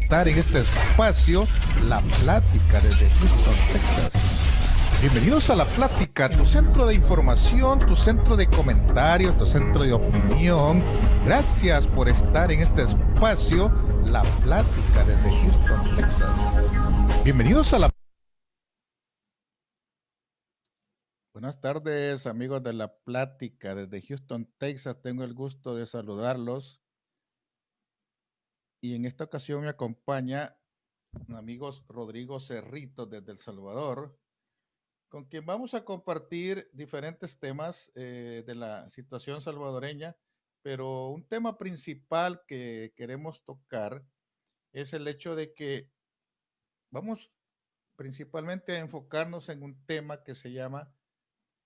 estar en este espacio, La Plática desde Houston, Texas. Bienvenidos a La Plática, tu centro de información, tu centro de comentarios, tu centro de opinión. Gracias por estar en este espacio, La Plática desde Houston, Texas. Bienvenidos a la... Buenas tardes, amigos de La Plática desde Houston, Texas. Tengo el gusto de saludarlos. Y en esta ocasión me acompaña amigos Rodrigo Cerrito desde El Salvador, con quien vamos a compartir diferentes temas de la situación salvadoreña, pero un tema principal que queremos tocar es el hecho de que vamos principalmente a enfocarnos en un tema que se llama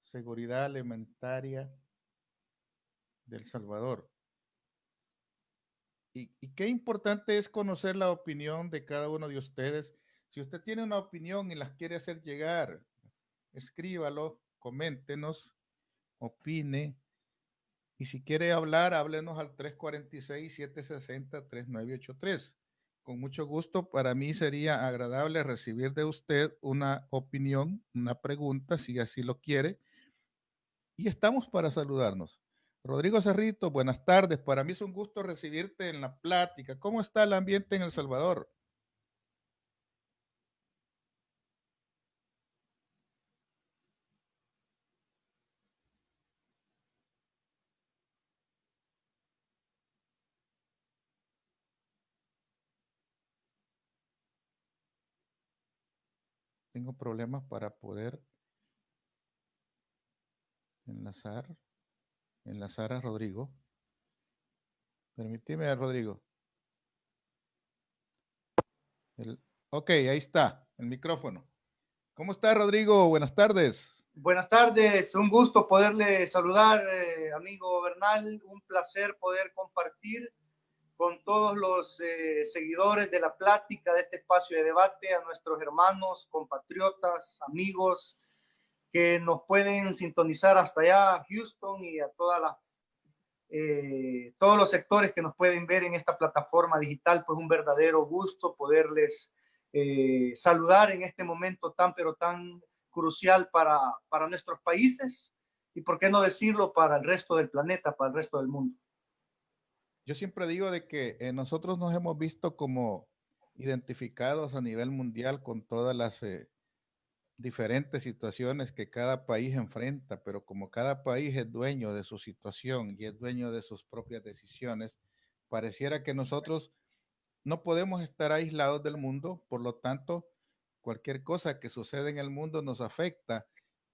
seguridad alimentaria del Salvador. Y qué importante es conocer la opinión de cada uno de ustedes. Si usted tiene una opinión y las quiere hacer llegar, escríbalo, coméntenos, opine. Y si quiere hablar, háblenos al 346-760-3983. Con mucho gusto, para mí sería agradable recibir de usted una opinión, una pregunta, si así lo quiere. Y estamos para saludarnos. Rodrigo Cerrito, buenas tardes. Para mí es un gusto recibirte en La Plática. ¿Cómo está el ambiente en El Salvador? Tengo problemas para poder enlazar, enlazar a Rodrigo. Permíteme, Rodrigo. Ok, ahí está, el micrófono. ¿Cómo está, Rodrigo? Buenas tardes. Buenas tardes, un gusto poderle saludar, amigo Bernal, un placer poder compartir con todos los seguidores de La Plática, de este espacio de debate, a nuestros hermanos, compatriotas, amigos que nos pueden sintonizar hasta allá, Houston, y a todos los sectores que nos pueden ver en esta plataforma digital. Pues un verdadero gusto poderles saludar en este momento tan pero tan crucial para nuestros países y, por qué no decirlo, para el resto del planeta, para el resto del mundo. Yo siempre digo de que nosotros nos hemos visto como identificados a nivel mundial con todas las diferentes situaciones que cada país enfrenta, pero como cada país es dueño de su situación y es dueño de sus propias decisiones, pareciera que nosotros no podemos estar aislados del mundo, por lo tanto, cualquier cosa que sucede en el mundo nos afecta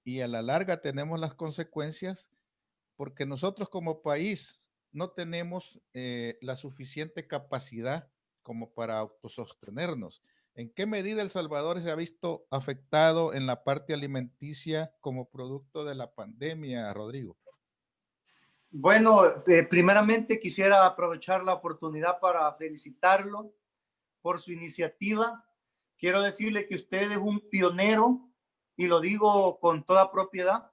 y a la larga tenemos las consecuencias porque nosotros como país no tenemos la suficiente capacidad como para autosostenernos. ¿En qué medida El Salvador se ha visto afectado en la parte alimenticia como producto de la pandemia, Rodrigo? Bueno, primeramente quisiera aprovechar la oportunidad para felicitarlo por su iniciativa. Quiero decirle que usted es un pionero, y lo digo con toda propiedad,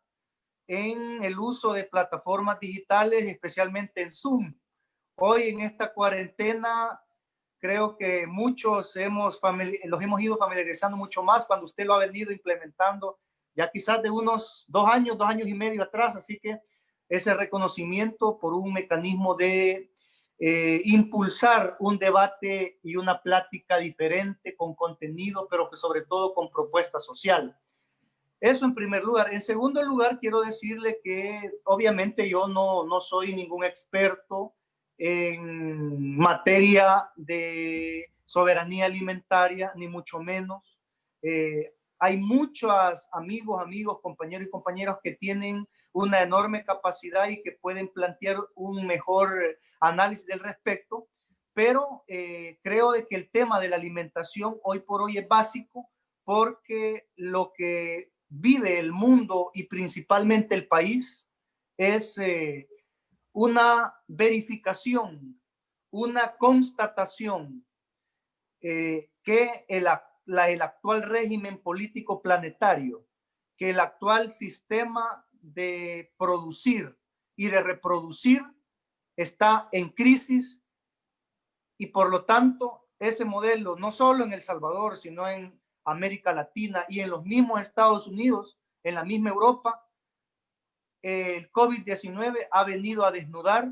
en el uso de plataformas digitales, especialmente en Zoom. Hoy en esta cuarentena creo que muchos los hemos ido familiarizando mucho más cuando usted lo ha venido implementando ya quizás de unos 2 años, 2 años y medio atrás. Así que ese reconocimiento por un mecanismo de impulsar un debate y una plática diferente, con contenido, pero que sobre todo con propuesta social. Eso en primer lugar. En segundo lugar, quiero decirle que obviamente yo no soy ningún experto en materia de soberanía alimentaria, ni mucho menos. Hay muchos amigos, compañeros y compañeras que tienen una enorme capacidad y que pueden plantear un mejor análisis del respecto, pero creo de que el tema de la alimentación hoy por hoy es básico, porque lo que vive el mundo y principalmente el país es una verificación, una constatación que el actual régimen político planetario, que el actual sistema de producir y de reproducir está en crisis, y por lo tanto ese modelo, no solo en El Salvador, sino en América Latina y en los mismos Estados Unidos, en la misma Europa, el COVID-19 ha venido a desnudar,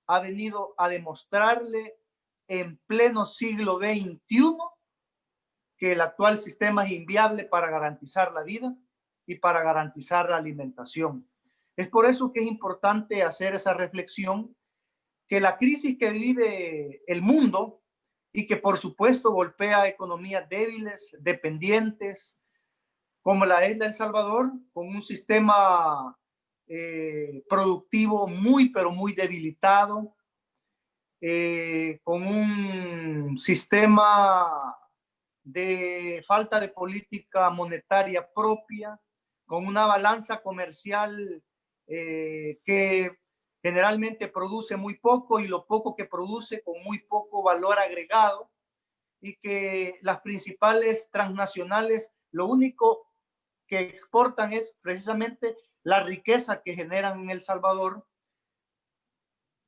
ha venido a demostrarle en pleno siglo XXI que el actual sistema es inviable para garantizar la vida y para garantizar la alimentación. Es por eso que es importante hacer esa reflexión, que la crisis que vive el mundo y que por supuesto golpea a economías débiles, dependientes, como la es de El Salvador, con un sistema productivo muy, pero muy debilitado, con un sistema de falta de política monetaria propia, con una balanza comercial que generalmente produce muy poco y lo poco que produce con muy poco valor agregado, y que las principales transnacionales lo único que exportan es precisamente la riqueza que generan en El Salvador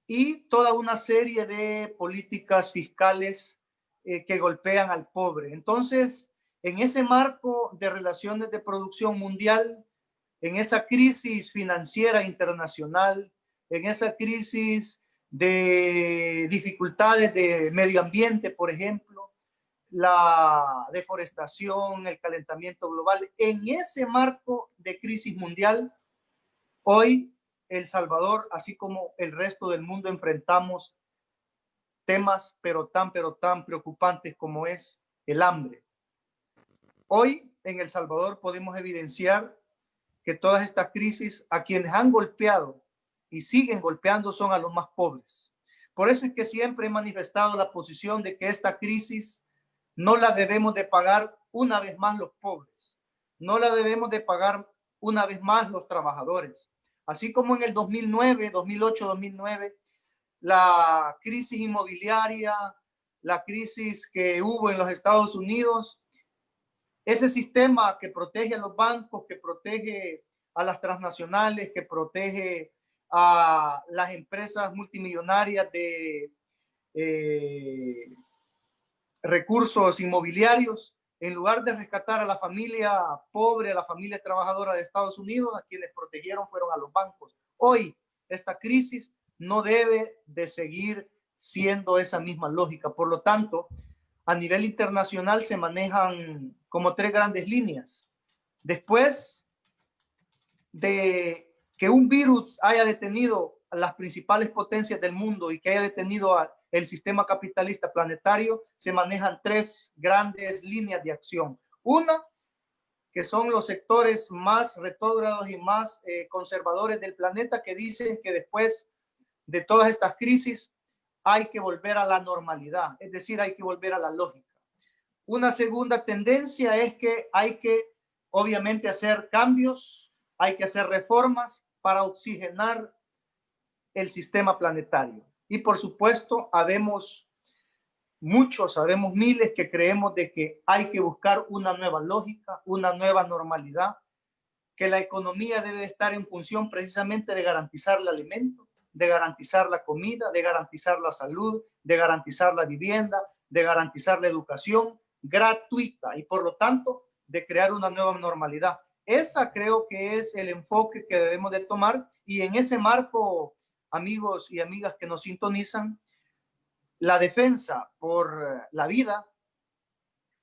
y toda una serie de políticas fiscales que golpean al pobre. Entonces, en ese marco de relaciones de producción mundial, en esa crisis financiera internacional, en esa crisis de dificultades de medio ambiente, por ejemplo, la deforestación, el calentamiento global, en ese marco de crisis mundial, hoy El Salvador, así como el resto del mundo, enfrentamos temas pero tan preocupantes como es el hambre. Hoy en El Salvador podemos evidenciar que todas estas crisis a quienes han golpeado y siguen golpeando son a los más pobres. Por eso es que siempre he manifestado la posición de que esta crisis no la debemos de pagar una vez más los pobres, no la debemos de pagar una vez más los trabajadores. Así como en el 2009, 2008, 2009, la crisis inmobiliaria, la crisis que hubo en los Estados Unidos, ese sistema que protege a los bancos, que protege a las transnacionales, que protege a las empresas multimillonarias de recursos inmobiliarios, en lugar de rescatar a la familia pobre, a la familia trabajadora de Estados Unidos, a quienes protegieron fueron a los bancos. Hoy, esta crisis no debe de seguir siendo esa misma lógica. Por lo tanto, a nivel internacional se manejan como tres grandes líneas. Después de que un virus haya detenido a las principales potencias del mundo y que haya detenido al sistema capitalista planetario, se manejan tres grandes líneas de acción. Una, que son los sectores más retrógrados y más conservadores del planeta, que dicen que después de todas estas crisis hay que volver a la normalidad, es decir, hay que volver a la lógica. Una segunda tendencia es que hay que, obviamente, hacer cambios, hay que hacer reformas para oxigenar el sistema planetario. Y por supuesto, habemos miles que creemos de que hay que buscar una nueva lógica, una nueva normalidad, que la economía debe estar en función precisamente de garantizar el alimento, de garantizar la comida, de garantizar la salud, de garantizar la vivienda, de garantizar la educación gratuita y por lo tanto de crear una nueva normalidad. Esa creo que es el enfoque que debemos de tomar y en ese marco, amigos y amigas que nos sintonizan, la defensa por la vida,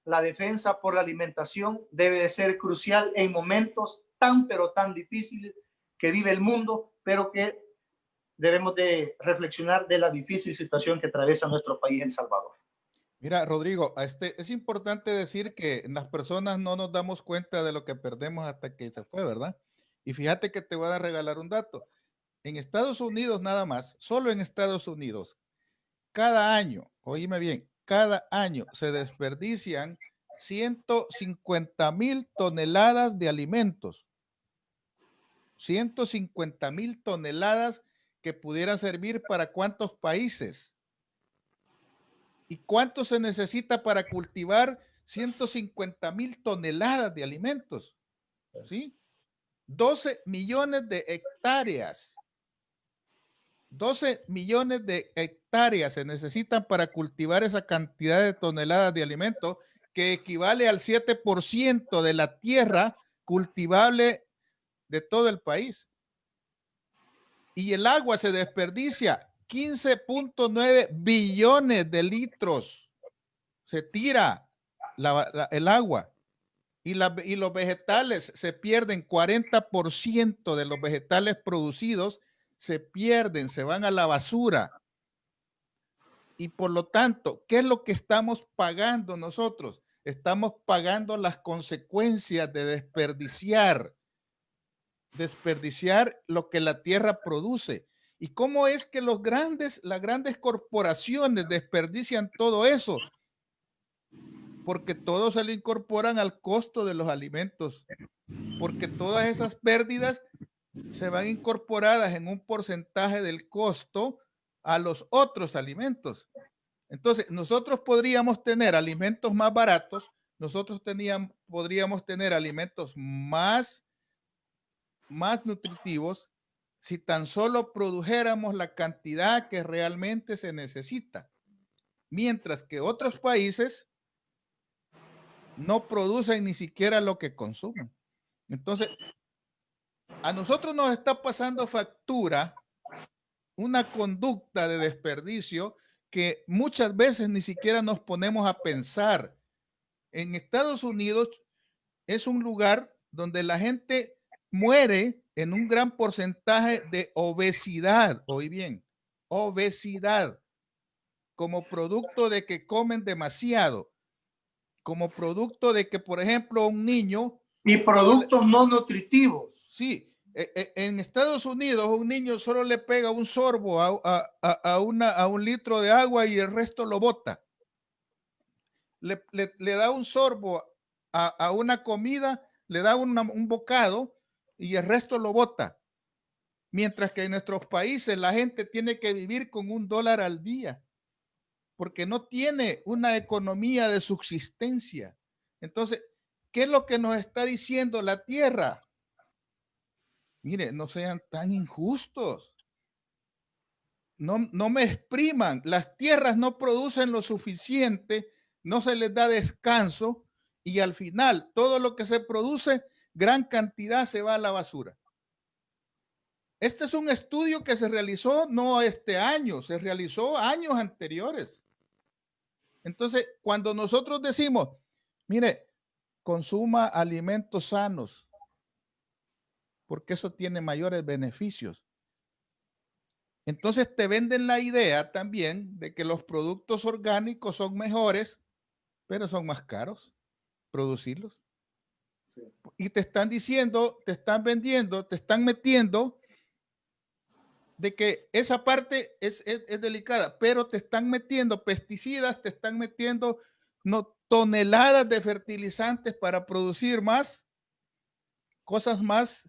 la defensa por la alimentación debe de ser crucial en momentos pero tan difíciles que vive el mundo, pero que debemos de reflexionar de la difícil situación que atraviesa nuestro país, El Salvador. Mira, Rodrigo, es importante decir que las personas no nos damos cuenta de lo que perdemos hasta que se fue, ¿verdad? Y fíjate que te voy a regalar un dato. En Estados Unidos nada más, solo en Estados Unidos, cada año, oíme bien, cada año se desperdician 150,000 toneladas de alimentos. 150,000 toneladas que pudieran servir para cuántos países. ¿Y cuánto se necesita para cultivar 150,000 toneladas de alimentos? ¿Sí? 12 millones de hectáreas. 12 millones de hectáreas se necesitan para cultivar esa cantidad de toneladas de alimentos, que equivale al 7% de la tierra cultivable de todo el país. Y el agua se desperdicia 15.9 billones de litros. Se tira el agua. Y los vegetales se pierden, 40% de los vegetales producidos se pierden, se van a la basura. Y por lo tanto, ¿qué es lo que estamos pagando nosotros? Estamos pagando las consecuencias de desperdiciar lo que la tierra produce. ¿Y cómo es que las grandes corporaciones desperdician todo eso? Porque todo se le incorporan al costo de los alimentos, porque todas esas pérdidas se van incorporadas en un porcentaje del costo a los otros alimentos. Entonces, nosotros podríamos tener alimentos más baratos, podríamos tener alimentos más nutritivos si tan solo produjéramos la cantidad que realmente se necesita. Mientras que otros países no producen ni siquiera lo que consumen. Entonces, a nosotros nos está pasando factura una conducta de desperdicio que muchas veces ni siquiera nos ponemos a pensar. En Estados Unidos es un lugar donde la gente muere en un gran porcentaje de obesidad. Oí bien, obesidad, como producto de que comen demasiado, como producto de que, por ejemplo, un niño... Y productos no nutritivos. Sí, en Estados Unidos un niño solo le pega un sorbo a un litro de agua y el resto lo bota. Le da un sorbo a una comida, le da un bocado y el resto lo bota. Mientras que en nuestros países la gente tiene que vivir con $1 al día, porque no tiene una economía de subsistencia. Entonces, ¿qué es lo que nos está diciendo la tierra? Mire, no sean tan injustos. No me expriman. Las tierras no producen lo suficiente, no se les da descanso y al final todo lo que se produce, gran cantidad se va a la basura. Este es un estudio que se realizó no este año, se realizó años anteriores. Entonces, cuando nosotros decimos, mire, consuma alimentos sanos, porque eso tiene mayores beneficios. Entonces te venden la idea también de que los productos orgánicos son mejores, pero son más caros producirlos. Sí. Y te están diciendo, te están vendiendo, te están metiendo de que esa parte es delicada, pero te están metiendo pesticidas, te están metiendo toneladas de fertilizantes para producir más cosas más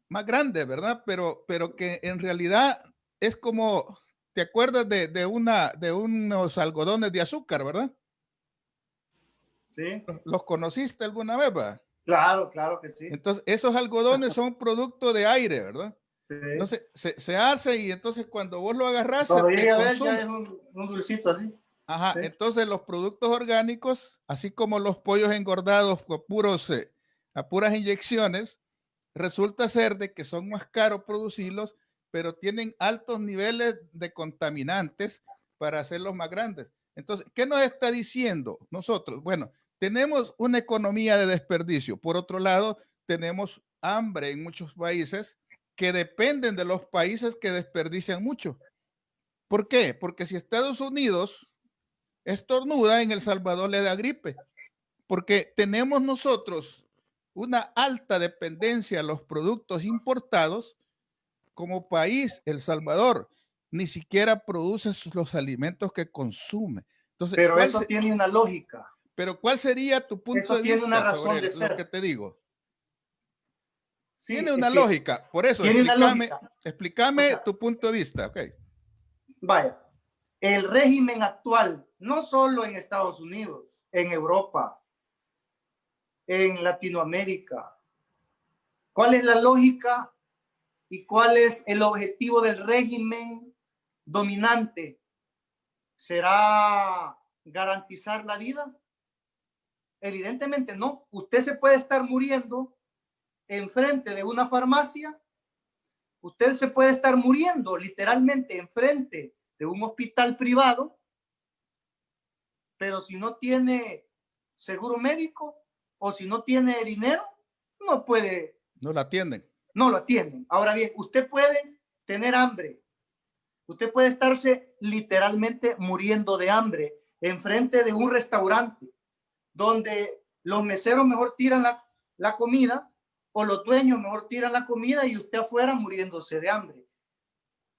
grandes, ¿verdad? Pero que en realidad es como, ¿te acuerdas de unos algodones de azúcar, verdad? Sí. ¿Los conociste alguna vez, va? Claro, claro que sí. Entonces, esos algodones son producto de aire, ¿verdad? Sí. Entonces, se hace y entonces cuando vos lo agarrás, se te consume. Ya es un dulcito así. Ajá, sí. Entonces los productos orgánicos, así como los pollos engordados a puras inyecciones, resulta ser de que son más caros producirlos, pero tienen altos niveles de contaminantes para hacerlos más grandes. Entonces, ¿qué nos está diciendo nosotros? Bueno, tenemos una economía de desperdicio. Por otro lado, tenemos hambre en muchos países que dependen de los países que desperdician mucho. ¿Por qué? Porque si Estados Unidos estornuda, en El Salvador le da gripe. Porque tenemos nosotros una alta dependencia a los productos importados. Como país, El Salvador ni siquiera produce los alimentos que consume. Entonces, pero eso tiene una lógica. Pero ¿cuál sería tu punto de vista una razón sobre de ser. lo que te digo? Sí, tiene una lógica. Por eso, explícame o sea, tu punto de vista. Okay. Vaya, el régimen actual, no solo en Estados Unidos, en Europa, en Latinoamérica, ¿cuál es la lógica ¿Y cuál es el objetivo del régimen dominante? ¿Será garantizar la vida? Evidentemente no. Usted se puede estar muriendo enfrente de una farmacia, usted se puede estar muriendo literalmente enfrente de un hospital privado, pero si no tiene seguro médico o si no tiene dinero, no puede. No la atienden. No lo atienden. Ahora bien, usted puede tener hambre, usted puede estarse literalmente muriendo de hambre enfrente de un restaurante donde los meseros mejor tiran la comida o los dueños mejor tiran la comida y usted afuera muriéndose de hambre.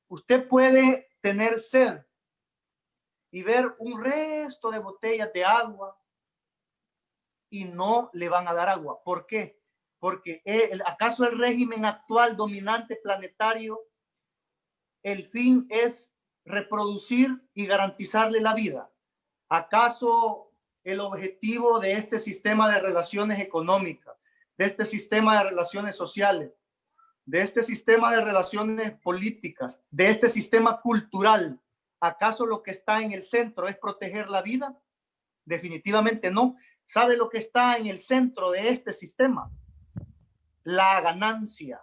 Usted puede tener sed y ver un resto de botellas de agua y no le van a dar agua. ¿Por qué? Porque ¿acaso el régimen actual dominante planetario, el fin es reproducir y garantizarle la vida? ¿Acaso el objetivo de este sistema de relaciones económicas, de este sistema de relaciones sociales, de este sistema de relaciones políticas, de este sistema cultural, acaso lo que está en el centro es proteger la vida? Definitivamente no. ¿Sabe lo que está en el centro de este sistema? La ganancia.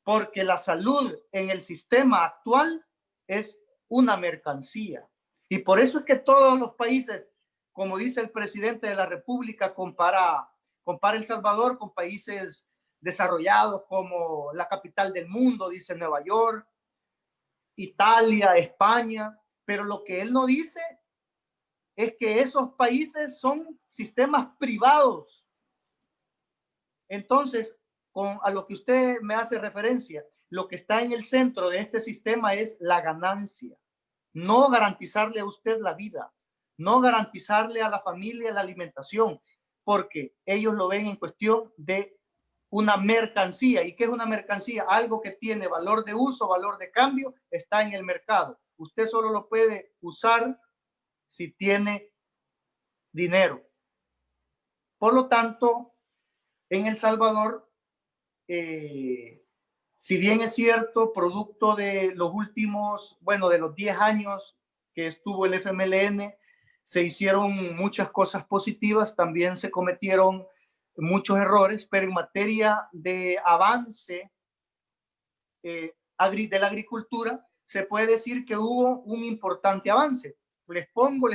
Porque la salud en el sistema actual es una mercancía. Y por eso es que todos los países, como dice el presidente de la República, compara El Salvador con países desarrollados como la capital del mundo, dice Nueva York, Italia, España, pero lo que él no dice es que esos países son sistemas privados. Entonces, a lo que usted me hace referencia, lo que está en el centro de este sistema es la ganancia, no garantizarle a usted la vida, no garantizarle a la familia la alimentación, porque ellos lo ven en cuestión de una mercancía. ¿Y qué es una mercancía? Algo que tiene valor de uso, valor de cambio, está en el mercado. Usted solo lo puede usar si tiene dinero. Por lo tanto, en El Salvador, si bien es cierto, producto de los últimos, bueno, de los 10 años que estuvo el FMLN, se hicieron muchas cosas positivas, también se cometieron muchos errores, pero en materia de avance de la agricultura, se puede decir que hubo un importante avance. Les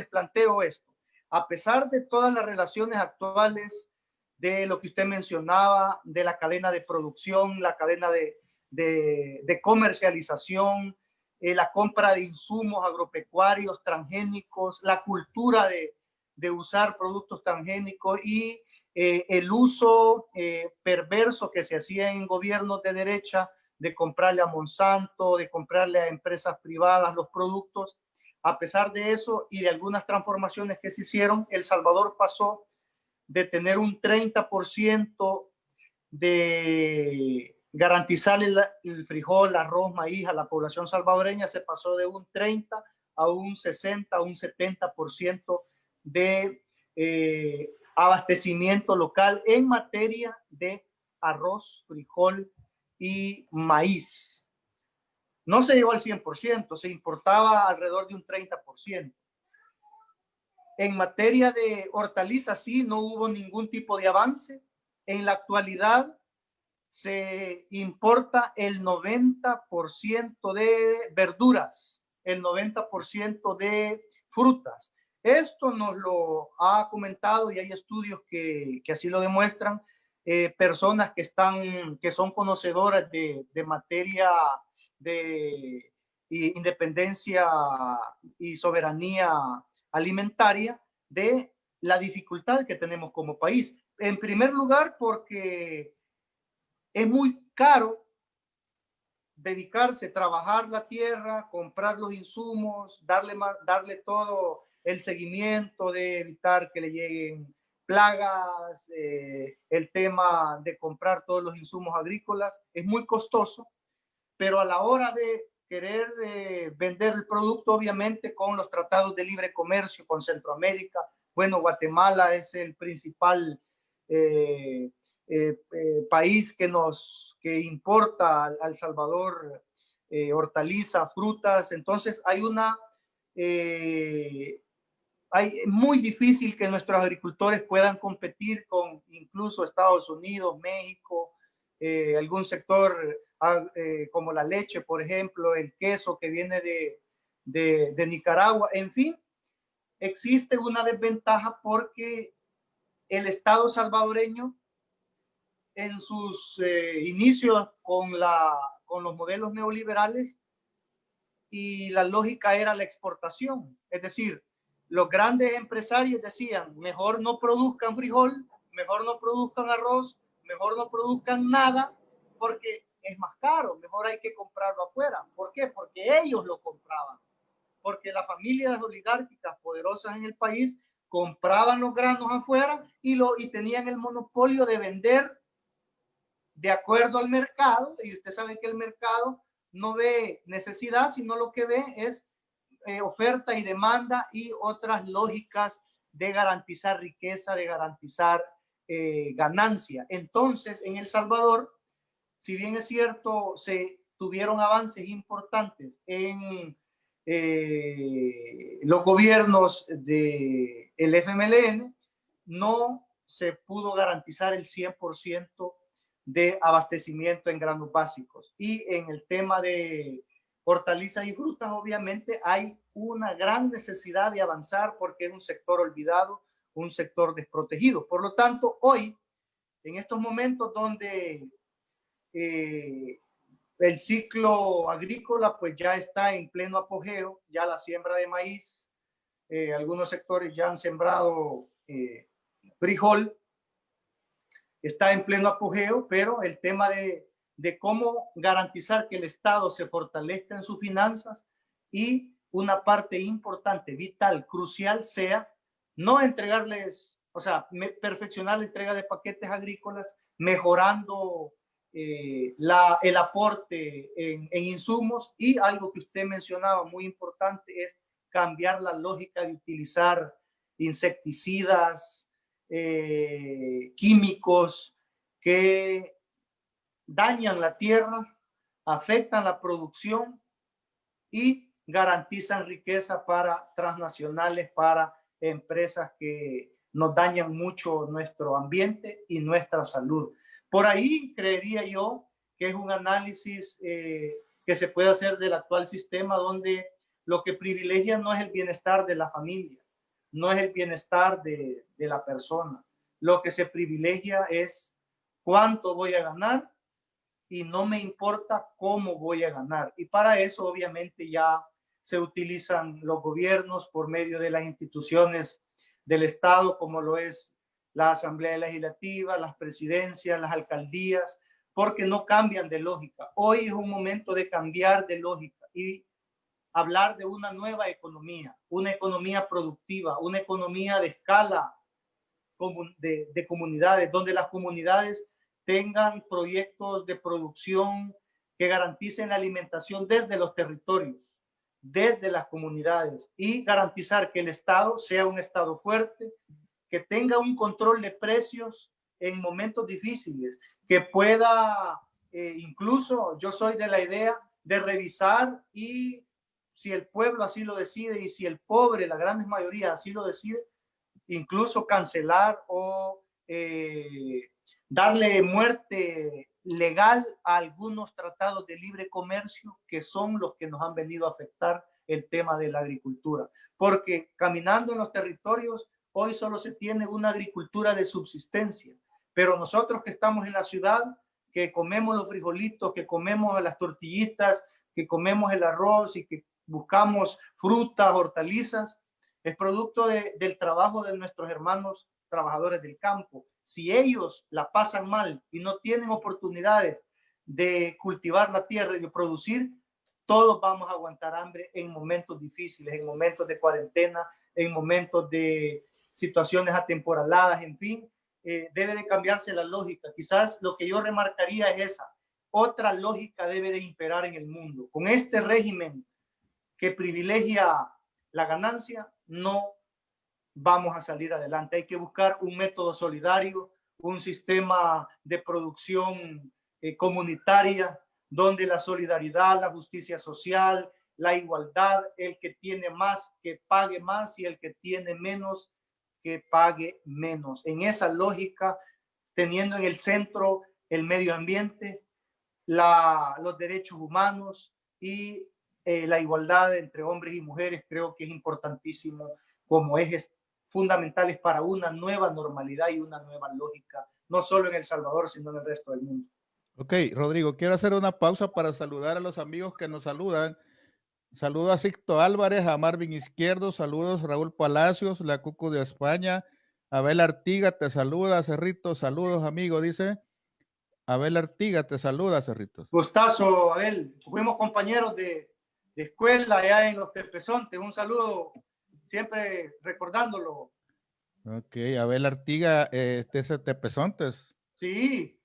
planteo esto. A pesar de todas las relaciones actuales, de lo que usted mencionaba, de la cadena de producción, la cadena de comercialización, la compra de insumos agropecuarios transgénicos, la cultura de usar productos transgénicos y el uso perverso que se hacía en gobiernos de derecha de comprarle a Monsanto, de comprarle a empresas privadas los productos. A pesar de eso y de algunas transformaciones que se hicieron, El Salvador pasó de tener un 30% de garantizar el frijol, arroz, maíz a la población salvadoreña, se pasó de un 30 a un 60, a un 70% de abastecimiento local en materia de arroz, frijol y maíz. No se llegó al 100%, se importaba alrededor de un 30%. En materia de hortalizas, sí, no hubo ningún tipo de avance. En la actualidad se importa el 90% de verduras, el 90% de frutas. Esto nos lo ha comentado y hay estudios que así lo demuestran, personas que son conocedoras de materia de independencia y soberanía alimentaria, de la dificultad que tenemos como país. En primer lugar, porque es muy caro dedicarse, trabajar la tierra, comprar los insumos, darle todo el seguimiento de evitar que le lleguen plagas, el tema de comprar todos los insumos agrícolas, es muy costoso, pero a la hora de querer vender el producto, obviamente con los tratados de libre comercio con Centroamérica, bueno, Guatemala es el principal país que importa al Salvador hortalizas, frutas. Entonces hay muy difícil que nuestros agricultores puedan competir con incluso Estados Unidos, México, algún sector como la leche, por ejemplo, el queso que viene de Nicaragua. En fin, existe una desventaja porque el Estado salvadoreño en sus inicios con los modelos neoliberales, y la lógica era la exportación. Es decir, los grandes empresarios decían, mejor no produzcan frijol, mejor no produzcan arroz, mejor no produzcan nada, porque es más caro, mejor hay que comprarlo afuera. ¿Por qué? Porque ellos lo compraban. Porque las familias oligárquicas poderosas en el país compraban los granos afuera y tenían el monopolio de vender de acuerdo al mercado, y usted sabe que el mercado no ve necesidad, sino lo que ve es oferta y demanda y otras lógicas de garantizar riqueza, de garantizar ganancia. Entonces, en El Salvador, si bien es cierto, se tuvieron avances importantes en los gobiernos del FMLN, no se pudo garantizar el 100% de abastecimiento en granos básicos. Y en el tema de hortalizas y frutas, obviamente hay una gran necesidad de avanzar porque es un sector olvidado, un sector desprotegido. Por lo tanto, hoy, en estos momentos donde el ciclo agrícola pues ya está en pleno apogeo, ya la siembra de maíz, algunos sectores ya han sembrado frijol, está en pleno apogeo, pero el tema de cómo garantizar que el Estado se fortalezca en sus finanzas y una parte importante, vital, crucial sea no entregarles, o sea, perfeccionar la entrega de paquetes agrícolas, mejorando el aporte en insumos, y algo que usted mencionaba muy importante es cambiar la lógica de utilizar insecticidas, químicos que dañan la tierra, afectan la producción y garantizan riqueza para transnacionales, para empresas que nos dañan mucho nuestro ambiente y nuestra salud. Por ahí creería yo que es un análisis que se puede hacer del actual sistema, donde lo que privilegia no es el bienestar de la familia, no es el bienestar de la persona. Lo que se privilegia es cuánto voy a ganar y no me importa cómo voy a ganar. Y para eso obviamente ya se utilizan los gobiernos por medio de las instituciones del Estado, como lo es la Asamblea Legislativa, las presidencias, las alcaldías, porque no cambian de lógica. Hoy es un momento de cambiar de lógica y hablar de una nueva economía, una economía productiva, una economía de escala de comunidades, donde las comunidades tengan proyectos de producción que garanticen la alimentación desde los territorios, desde las comunidades, y garantizar que el Estado sea un Estado fuerte, que tenga un control de precios en momentos difíciles, que pueda, incluso yo soy de la idea de revisar, y si el pueblo así lo decide y si el pobre, la gran mayoría así lo decide, incluso cancelar o darle muerte legal a algunos tratados de libre comercio que son los que nos han venido a afectar el tema de la agricultura. Porque caminando en los territorios, hoy solo se tiene una agricultura de subsistencia, pero nosotros que estamos en la ciudad, que comemos los frijolitos, que comemos las tortillitas, que comemos el arroz y que buscamos frutas, hortalizas, es producto del trabajo de nuestros hermanos trabajadores del campo. Si ellos la pasan mal y no tienen oportunidades de cultivar la tierra y de producir, todos vamos a aguantar hambre en momentos difíciles, en momentos de cuarentena, en momentos de situaciones atemporaladas, en fin, debe de cambiarse la lógica. Quizás lo que yo remarcaría es esa. Otra lógica debe de imperar en el mundo. Con este régimen que privilegia la ganancia, no vamos a salir adelante. Hay que buscar un método solidario, un sistema de producción comunitaria, donde la solidaridad, la justicia social, la igualdad, el que tiene más que pague más y el que tiene menos que pague menos. En esa lógica, teniendo en el centro el medio ambiente, los derechos humanos y la igualdad entre hombres y mujeres, creo que es importantísimo como ejes fundamentales para una nueva normalidad y una nueva lógica, no solo en El Salvador, sino en el resto del mundo. Ok, Rodrigo, quiero hacer una pausa para saludar a los amigos que nos saludan. Saludos a Sixto Álvarez, a Marvin Izquierdo, saludos Raúl Palacios, la Cucu de España, Abel Artiga te saluda, Cerrito, saludos amigo, dice. Abel Artiga te saluda, Cerritos. Gustazo, Abel, fuimos compañeros de escuela allá en los Tepezontes, un saludo, siempre recordándolo. Ok, Abel Artiga, este es de Tepezontes. Sí,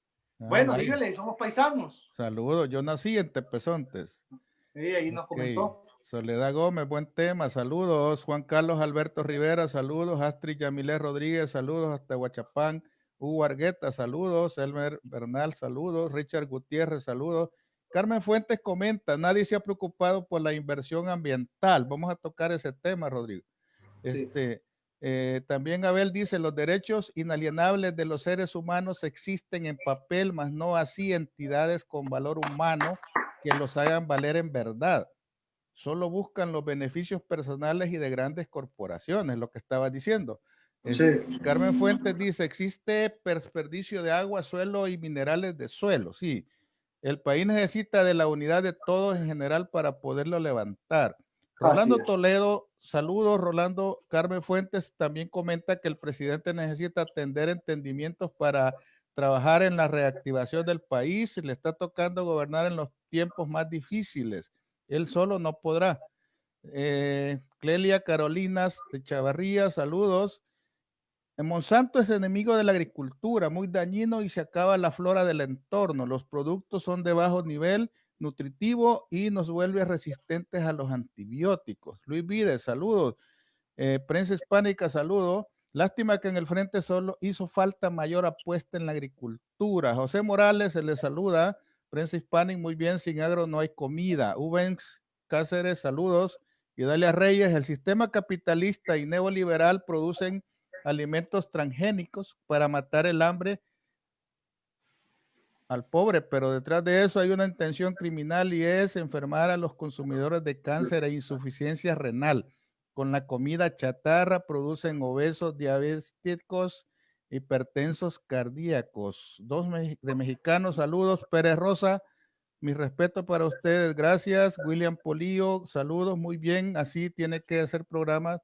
Ah, bueno, vaya. dígale, somos paisanos. Saludos, yo nací en Tepezontes. Sí, ahí nos comentó. Soledad Gómez, buen tema, saludos. Juan Carlos Alberto Rivera, saludos. Astrid Yamilé Rodríguez, saludos hasta Huachapán. Hugo Argueta, saludos. Elmer Bernal, saludos. Richard Gutiérrez, saludos. Carmen Fuentes comenta, nadie se ha preocupado por la inversión ambiental. Vamos a tocar ese tema, Rodrigo. Sí. También Abel dice, los derechos inalienables de los seres humanos existen en papel, mas no así entidades con valor humano que los hagan valer en verdad. Solo buscan los beneficios personales y de grandes corporaciones, lo que estaba diciendo. Sí. Carmen Fuentes dice, existe desperdicio de agua, suelo y minerales de suelo. Sí, el país necesita de la unidad de todos en general para poderlo levantar. Rolando Toledo, saludos, Rolando. Carmen Fuentes también comenta que el presidente necesita atender entendimientos para trabajar en la reactivación del país. Le está tocando gobernar en los tiempos más difíciles. Él solo no podrá. Clelia Carolinas de Chavarría, saludos. Monsanto es enemigo de la agricultura, muy dañino y se acaba la flora del entorno. Los productos son de bajo nivel nutritivo y nos vuelve resistentes a los antibióticos. Luis Vides, saludos. Prensa Hispánica, saludos. Lástima que en el frente solo hizo falta mayor apuesta en la agricultura. José Morales se le saluda. Prensa Hispánica, muy bien, sin agro no hay comida. Ubens Cáceres, saludos. Y Dalia Reyes, el sistema capitalista y neoliberal producen alimentos transgénicos para matar el hambre al pobre, pero detrás de eso hay una intención criminal y es enfermar a los consumidores de cáncer e insuficiencia renal. Con la comida chatarra producen obesos, diabéticos, hipertensos cardíacos. Dos de mexicanos, saludos. Pérez Rosa, mi respeto para ustedes, gracias. William Polillo, saludos, muy bien, así tiene que hacer programas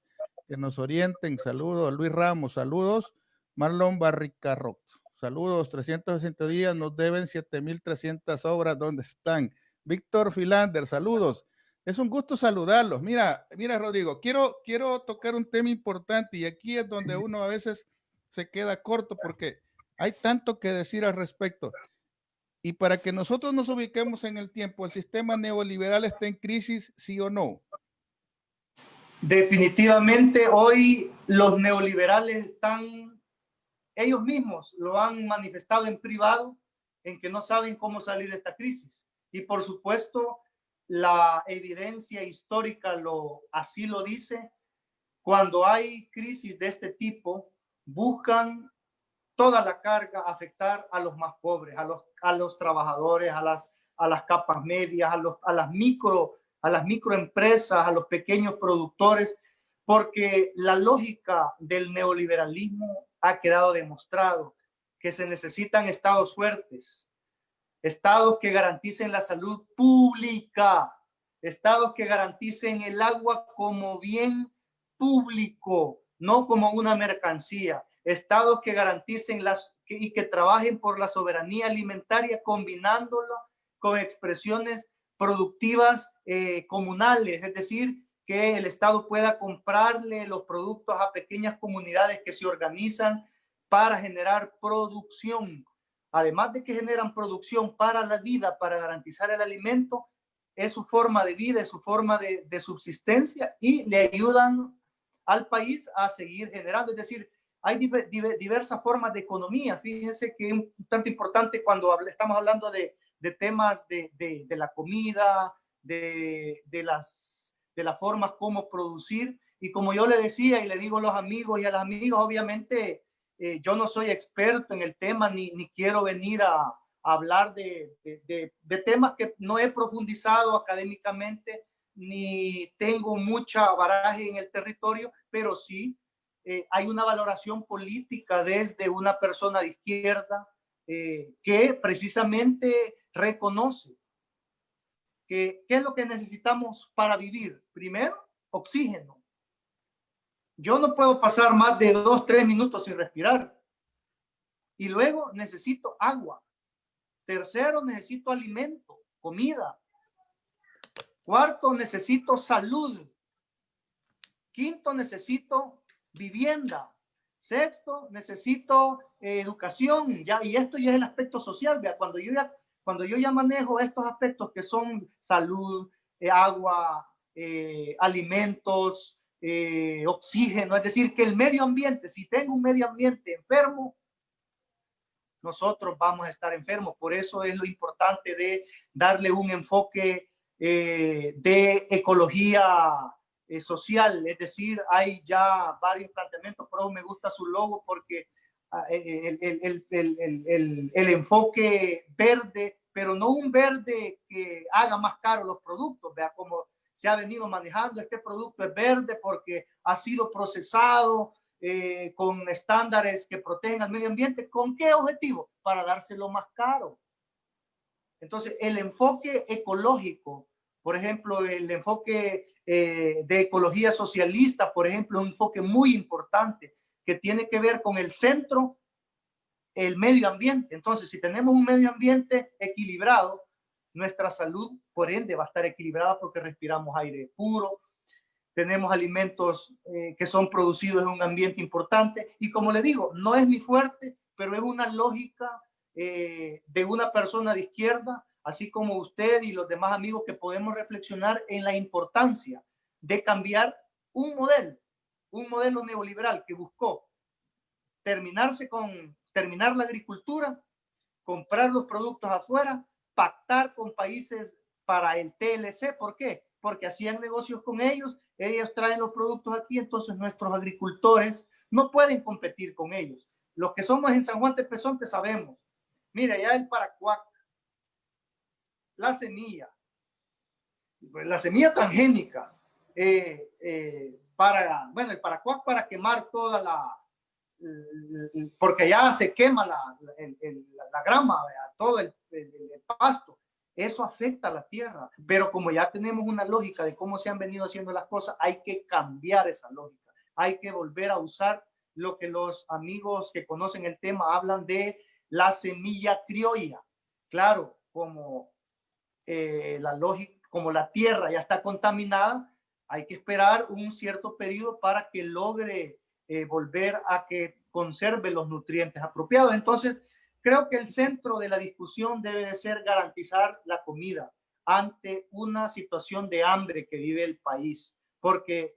que nos orienten. Saludos. Luis Ramos, saludos. Marlon Barricarro, saludos. 360 días nos deben 7,300 obras. ¿Dónde están? Víctor Filander, saludos. Es un gusto saludarlos. Mira, Rodrigo, quiero tocar un tema importante y aquí es donde uno a veces se queda corto porque hay tanto que decir al respecto. Y para que nosotros nos ubiquemos en el tiempo, ¿el sistema neoliberal está en crisis, sí o no? Definitivamente hoy los neoliberales están, ellos mismos lo han manifestado en privado, en que no saben cómo salir de esta crisis. Y por supuesto, la evidencia histórica así lo dice. Cuando hay crisis de este tipo, buscan toda la carga afectar a los más pobres, a los trabajadores, a las capas medias, a las microempresas, a los pequeños productores, porque la lógica del neoliberalismo ha quedado demostrado que se necesitan estados fuertes, estados que garanticen la salud pública, estados que garanticen el agua como bien público, no como una mercancía, estados que garanticen y que trabajen por la soberanía alimentaria combinándola con expresiones productivas comunales, es decir, que el Estado pueda comprarle los productos a pequeñas comunidades que se organizan para generar producción. Además de que generan producción para la vida, para garantizar el alimento, es su forma de vida, es su forma de subsistencia y le ayudan al país a seguir generando. Es decir, hay diversas formas de economía. Fíjense que es bastante importante cuando estamos hablando de temas de la comida, de las formas como producir. Y como yo le decía y le digo a los amigos y a las amigas, obviamente yo no soy experto en el tema ni quiero venir a hablar de temas que no he profundizado académicamente ni tengo mucha baraje en el territorio, pero sí hay una valoración política desde una persona de izquierda que precisamente reconoce que qué es lo que necesitamos para vivir. Primero, oxígeno. Yo no puedo pasar más de 2-3 minutos sin respirar. Y luego necesito agua. Tercero, necesito alimento, comida. Cuarto, necesito salud. Quinto, necesito vivienda. Sexto, necesito educación. Ya, y esto ya es el aspecto social. Vea, cuando yo ya manejo estos aspectos que son salud, agua, alimentos, oxígeno, es decir, que el medio ambiente, si tengo un medio ambiente enfermo, nosotros vamos a estar enfermos. Por eso es lo importante de darle un enfoque de ecología social, es decir, hay ya varios planteamientos, pero me gusta su logo porque el enfoque verde, pero no un verde que haga más caros los productos, vea como se ha venido manejando, este producto es verde porque ha sido procesado con estándares que protegen al medio ambiente. ¿Con qué objetivo? Para dárselo más caro. Entonces, el enfoque ecológico, por ejemplo, el enfoque de ecología socialista, por ejemplo, es un enfoque muy importante que tiene que ver con el centro, el medio ambiente. Entonces, si tenemos un medio ambiente equilibrado, nuestra salud, por ende, va a estar equilibrada porque respiramos aire puro, tenemos alimentos que son producidos en un ambiente importante. Y como le digo, no es mi fuerte, pero es una lógica de una persona de izquierda, así como usted y los demás amigos, que podemos reflexionar en la importancia de cambiar un modelo neoliberal que buscó terminar la agricultura, comprar los productos afuera, pactar con países para el TLC. ¿Por qué? Porque hacían negocios con ellos traen los productos aquí, entonces nuestros agricultores no pueden competir con ellos. Los que somos en San Juan de Tepezonte sabemos, mira, ya el paracuac, la semilla transgénica, el paracuac para quemar toda porque ya se quema la grama, todo el pasto. Eso afecta a la tierra, pero como ya tenemos una lógica de cómo se han venido haciendo las cosas, hay que cambiar esa lógica. Hay que volver a usar lo que los amigos que conocen el tema hablan de la semilla criolla. Claro, como la lógica, como la tierra ya está contaminada, hay que esperar un cierto periodo para que logre volver a que conserve los nutrientes apropiados. Entonces, creo que el centro de la discusión debe de ser garantizar la comida ante una situación de hambre que vive el país, porque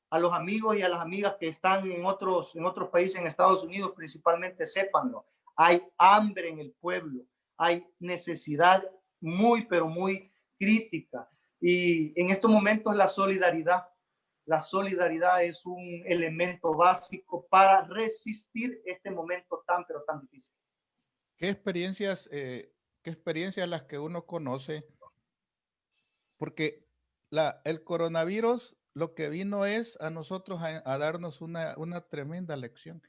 a los amigos y a las amigas que están en otros países, en Estados Unidos principalmente, sépanlo, hay hambre en el pueblo, hay necesidad muy, pero muy crítica. Y en estos momentos la solidaridad es un elemento básico para resistir este momento tan, pero tan difícil. ¿Qué experiencias las que uno conoce? Porque el coronavirus lo que vino es a nosotros a darnos una tremenda lección.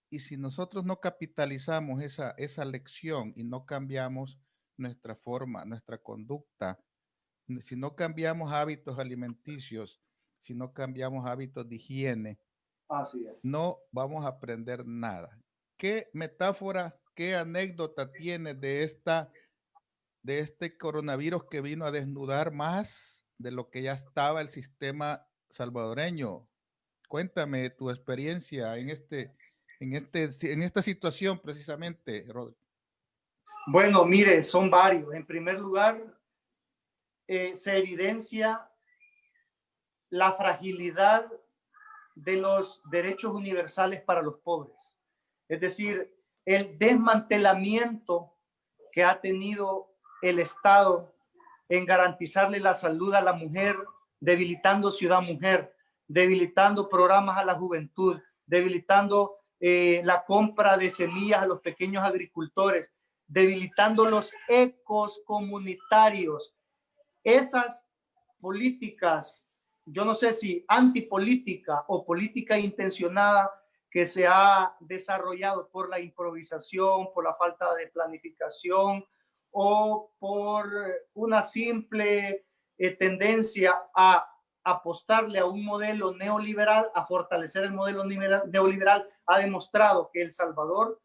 Y si nosotros no capitalizamos esa lección y no cambiamos nuestra forma, nuestra conducta, si no cambiamos hábitos alimenticios, si no cambiamos hábitos de higiene, así es, no vamos a aprender nada. ¿Qué metáfora, qué anécdota tiene de este coronavirus que vino a desnudar más de lo que ya estaba el sistema salvadoreño? Cuéntame tu experiencia en esta situación precisamente, Rodri. Bueno, mire, son varios. En primer lugar, se evidencia la fragilidad de los derechos universales para los pobres. Es decir, el desmantelamiento que ha tenido el Estado en garantizarle la salud a la mujer, debilitando Ciudad Mujer, debilitando programas a la juventud, debilitando la compra de semillas a los pequeños agricultores, debilitando los ecos comunitarios. Esas políticas, yo no sé si antipolítica o política intencionada, que se ha desarrollado por la improvisación, por la falta de planificación o por una simple tendencia a apostarle a un modelo neoliberal, a fortalecer el modelo neoliberal, ha demostrado que El Salvador,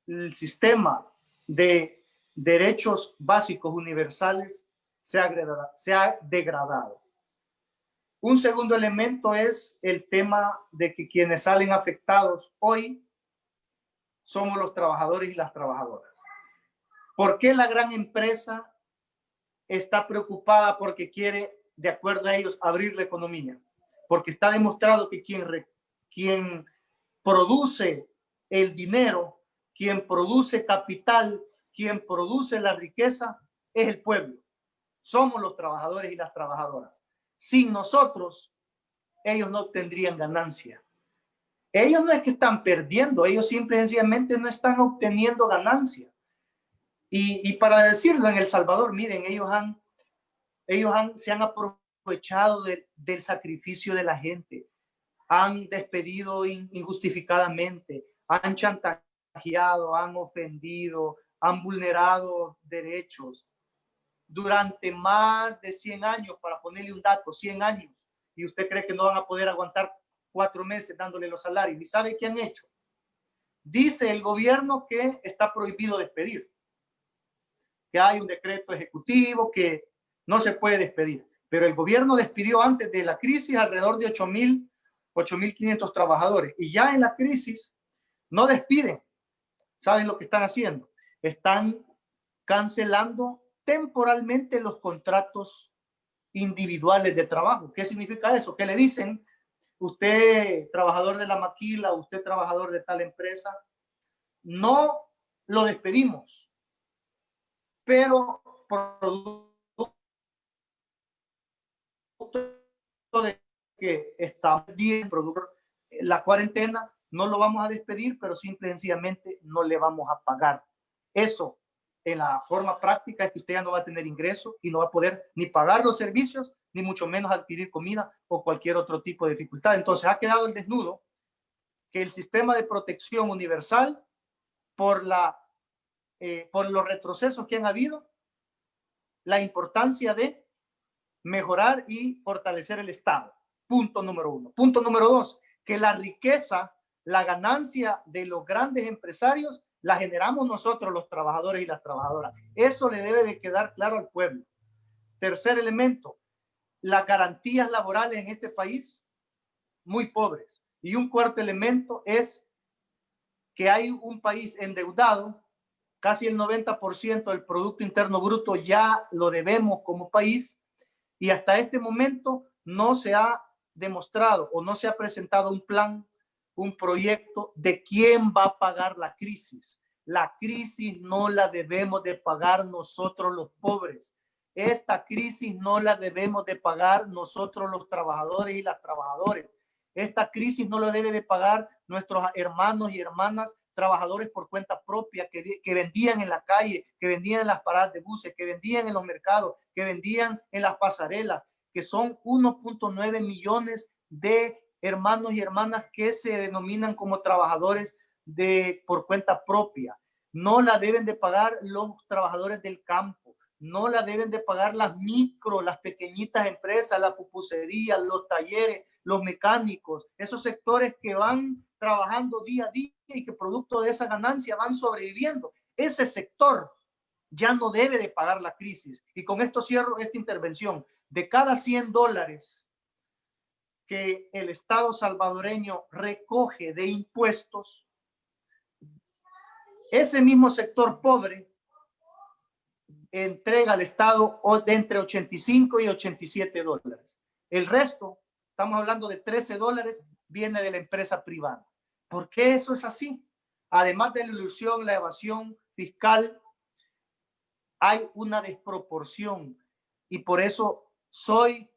el sistema de derechos básicos universales, se ha degradado. Un segundo elemento es el tema de que quienes salen afectados hoy somos los trabajadores y las trabajadoras. ¿Por qué la gran empresa está preocupada porque quiere, de acuerdo a ellos, abrir la economía? Porque está demostrado que quien produce el dinero, quien produce capital, quien produce la riqueza, es el pueblo. Somos los trabajadores y las trabajadoras. Sin nosotros, ellos no tendrían ganancia. Ellos no es que están perdiendo, ellos simple y sencillamente no están obteniendo ganancia. Y para decirlo, en El Salvador, miren, se han aprovechado del sacrificio de la gente, han despedido injustificadamente, han chantajeado, han ofendido, han vulnerado derechos durante más de 100 años, para ponerle un dato, 100 años, y usted cree que no van a poder aguantar 4 meses dándole los salarios. ¿Y sabe qué han hecho? Dice el gobierno que está prohibido despedir, que hay un decreto ejecutivo que no se puede despedir, pero el gobierno despidió antes de la crisis alrededor de 8.500 trabajadores, y ya en la crisis no despiden. ¿Saben lo que están haciendo? Están cancelando temporalmente los contratos individuales de trabajo. ¿Qué significa eso? Que le dicen, usted trabajador de la maquila, usted trabajador de tal empresa, no lo despedimos, pero producto de que está bien, producto la cuarentena, no lo vamos a despedir, pero simple y sencillamente no le vamos a pagar. Eso, en la forma práctica, es que usted ya no va a tener ingreso y no va a poder ni pagar los servicios, ni mucho menos adquirir comida o cualquier otro tipo de dificultad. Entonces ha quedado el desnudo que el sistema de protección universal, por los retrocesos que han habido, la importancia de mejorar y fortalecer el Estado. Punto número 1. Punto número 2, que la riqueza, la ganancia de los grandes empresarios la generamos nosotros, los trabajadores y las trabajadoras. Eso le debe de quedar claro al pueblo. Tercer elemento, las garantías laborales en este país, muy pobres. Y un cuarto elemento es que hay un país endeudado, casi el 90% del Producto Interno Bruto ya lo debemos como país, y hasta este momento no se ha demostrado o no se ha presentado un plan, un proyecto de quién va a pagar la crisis. La crisis no la debemos de pagar nosotros los pobres. Esta crisis no la debemos de pagar nosotros los trabajadores y las trabajadoras. Esta crisis no la debe de pagar nuestros hermanos y hermanas trabajadores por cuenta propia, que vendían en la calle, que vendían en las paradas de buses, que vendían en los mercados, que vendían en las pasarelas, que son 1.9 millones de hermanos y hermanas que se denominan como trabajadores por cuenta propia. No la deben de pagar los trabajadores del campo, no la deben de pagar las pequeñitas empresas, la pupusería, los talleres, los mecánicos, esos sectores que van trabajando día a día y que producto de esa ganancia van sobreviviendo. Ese sector ya no debe de pagar la crisis. Y con esto cierro esta intervención. De cada $100 que el Estado salvadoreño recoge de impuestos, ese mismo sector pobre entrega al Estado de entre $85 y $87. El resto estamos hablando de $13, viene de la empresa privada. ¿Por qué eso es así? Además de la ilusión, la evasión fiscal, hay una desproporción y por eso soy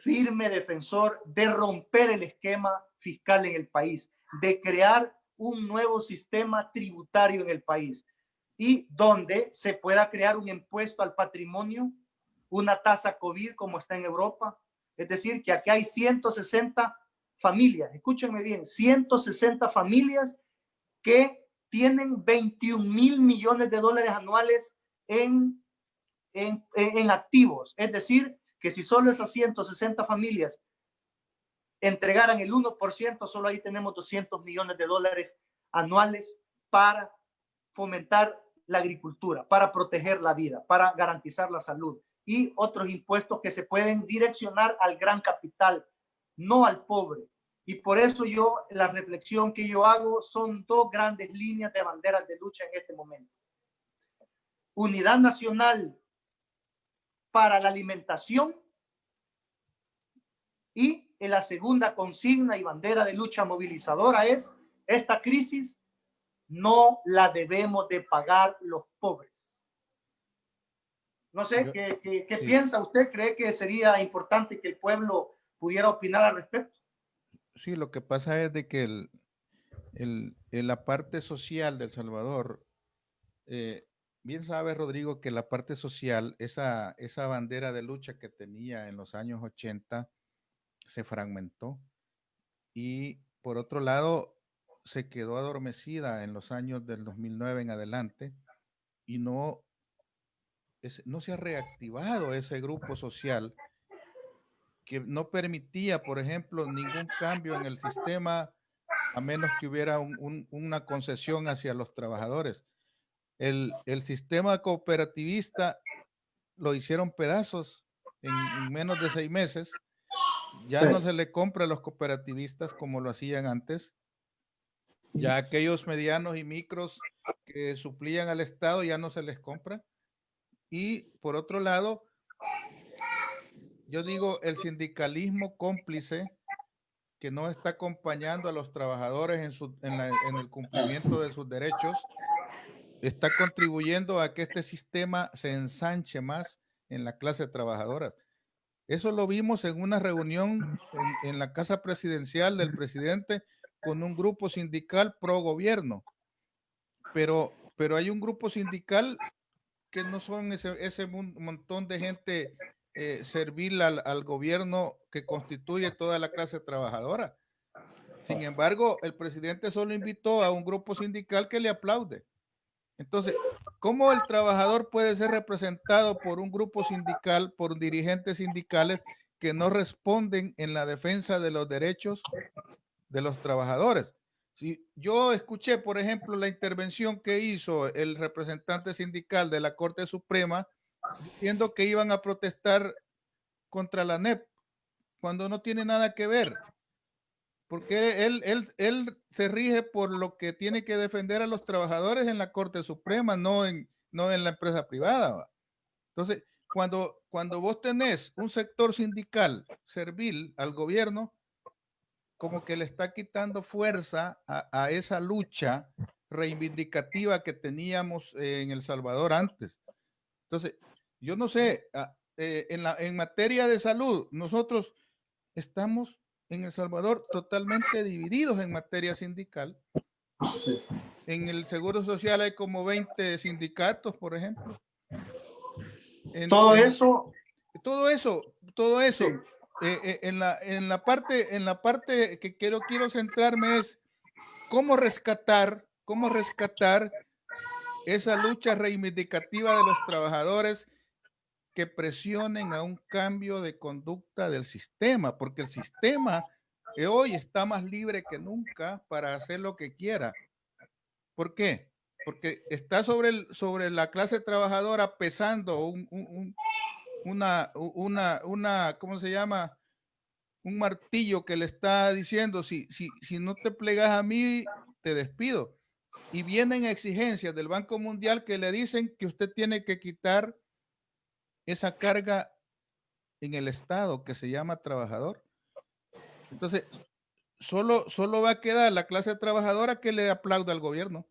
firme defensor de romper el esquema fiscal en el país, de crear un nuevo sistema tributario en el país y donde se pueda crear un impuesto al patrimonio, una tasa COVID como está en Europa. Es decir, que aquí hay 160 familias, escúchenme bien, 160 familias que tienen 21,000 millones de dólares anuales en activos. Es decir, que si solo esas 160 familias entregaran el 1%, solo ahí tenemos 200 millones de dólares anuales para fomentar la agricultura, para proteger la vida, para garantizar la salud y otros impuestos que se pueden direccionar al gran capital, no al pobre. Y por eso la reflexión que yo hago son dos grandes líneas de banderas de lucha en este momento. Unidad nacional para la alimentación y en la segunda consigna y bandera de lucha movilizadora es: esta crisis no la debemos de pagar los pobres. No sé, ¿qué sí piensa usted? ¿Cree que sería importante que el pueblo pudiera opinar al respecto? Sí, lo que pasa es de que la parte social de El Salvador, bien sabe Rodrigo que la parte social, esa bandera de lucha que tenía en los años 80, se fragmentó y por otro lado se quedó adormecida en los años del 2009 en adelante y no se ha reactivado ese grupo social que no permitía, por ejemplo, ningún cambio en el sistema a menos que hubiera una concesión hacia los trabajadores. El sistema cooperativista lo hicieron pedazos en menos de 6 meses. Ya no se le compra a los cooperativistas como lo hacían antes. Ya aquellos medianos y micros que suplían al Estado ya no se les compra. Y por otro lado, yo digo, el sindicalismo cómplice que no está acompañando a los trabajadores en el cumplimiento de sus derechos, está contribuyendo a que este sistema se ensanche más en la clase trabajadora. Eso lo vimos en una reunión en la casa presidencial del presidente con un grupo sindical pro gobierno. Pero hay un grupo sindical que no son ese montón de gente servil al gobierno que constituye toda la clase trabajadora. Sin embargo, el presidente solo invitó a un grupo sindical que le aplaude. Entonces, ¿cómo el trabajador puede ser representado por un grupo sindical, por dirigentes sindicales que no responden en la defensa de los derechos de los trabajadores? Si yo escuché, por ejemplo, la intervención que hizo el representante sindical de la Corte Suprema diciendo que iban a protestar contra la NEP, cuando no tiene nada que ver, porque él se rige por lo que tiene que defender a los trabajadores en la Corte Suprema, no en la empresa privada, ¿va? Entonces, cuando vos tenés un sector sindical servil al gobierno, como que le está quitando fuerza a esa lucha reivindicativa que teníamos en El Salvador antes. Entonces, yo no sé, en materia de salud, nosotros estamos en El Salvador totalmente divididos en materia sindical. En el Seguro Social hay como 20 sindicatos, por ejemplo. Todo eso. Sí. En la parte que quiero centrarme es cómo rescatar esa lucha reivindicativa de los trabajadores que presionen a un cambio de conducta del sistema, porque el sistema hoy está más libre que nunca para hacer lo que quiera. ¿Por qué? Porque está sobre la clase trabajadora pesando ¿cómo se llama? Un martillo que le está diciendo, si no te plegas a mí, te despido. Y vienen exigencias del Banco Mundial que le dicen que usted tiene que quitar esa carga en el Estado que se llama trabajador. Entonces, solo va a quedar la clase trabajadora que le aplauda al gobierno.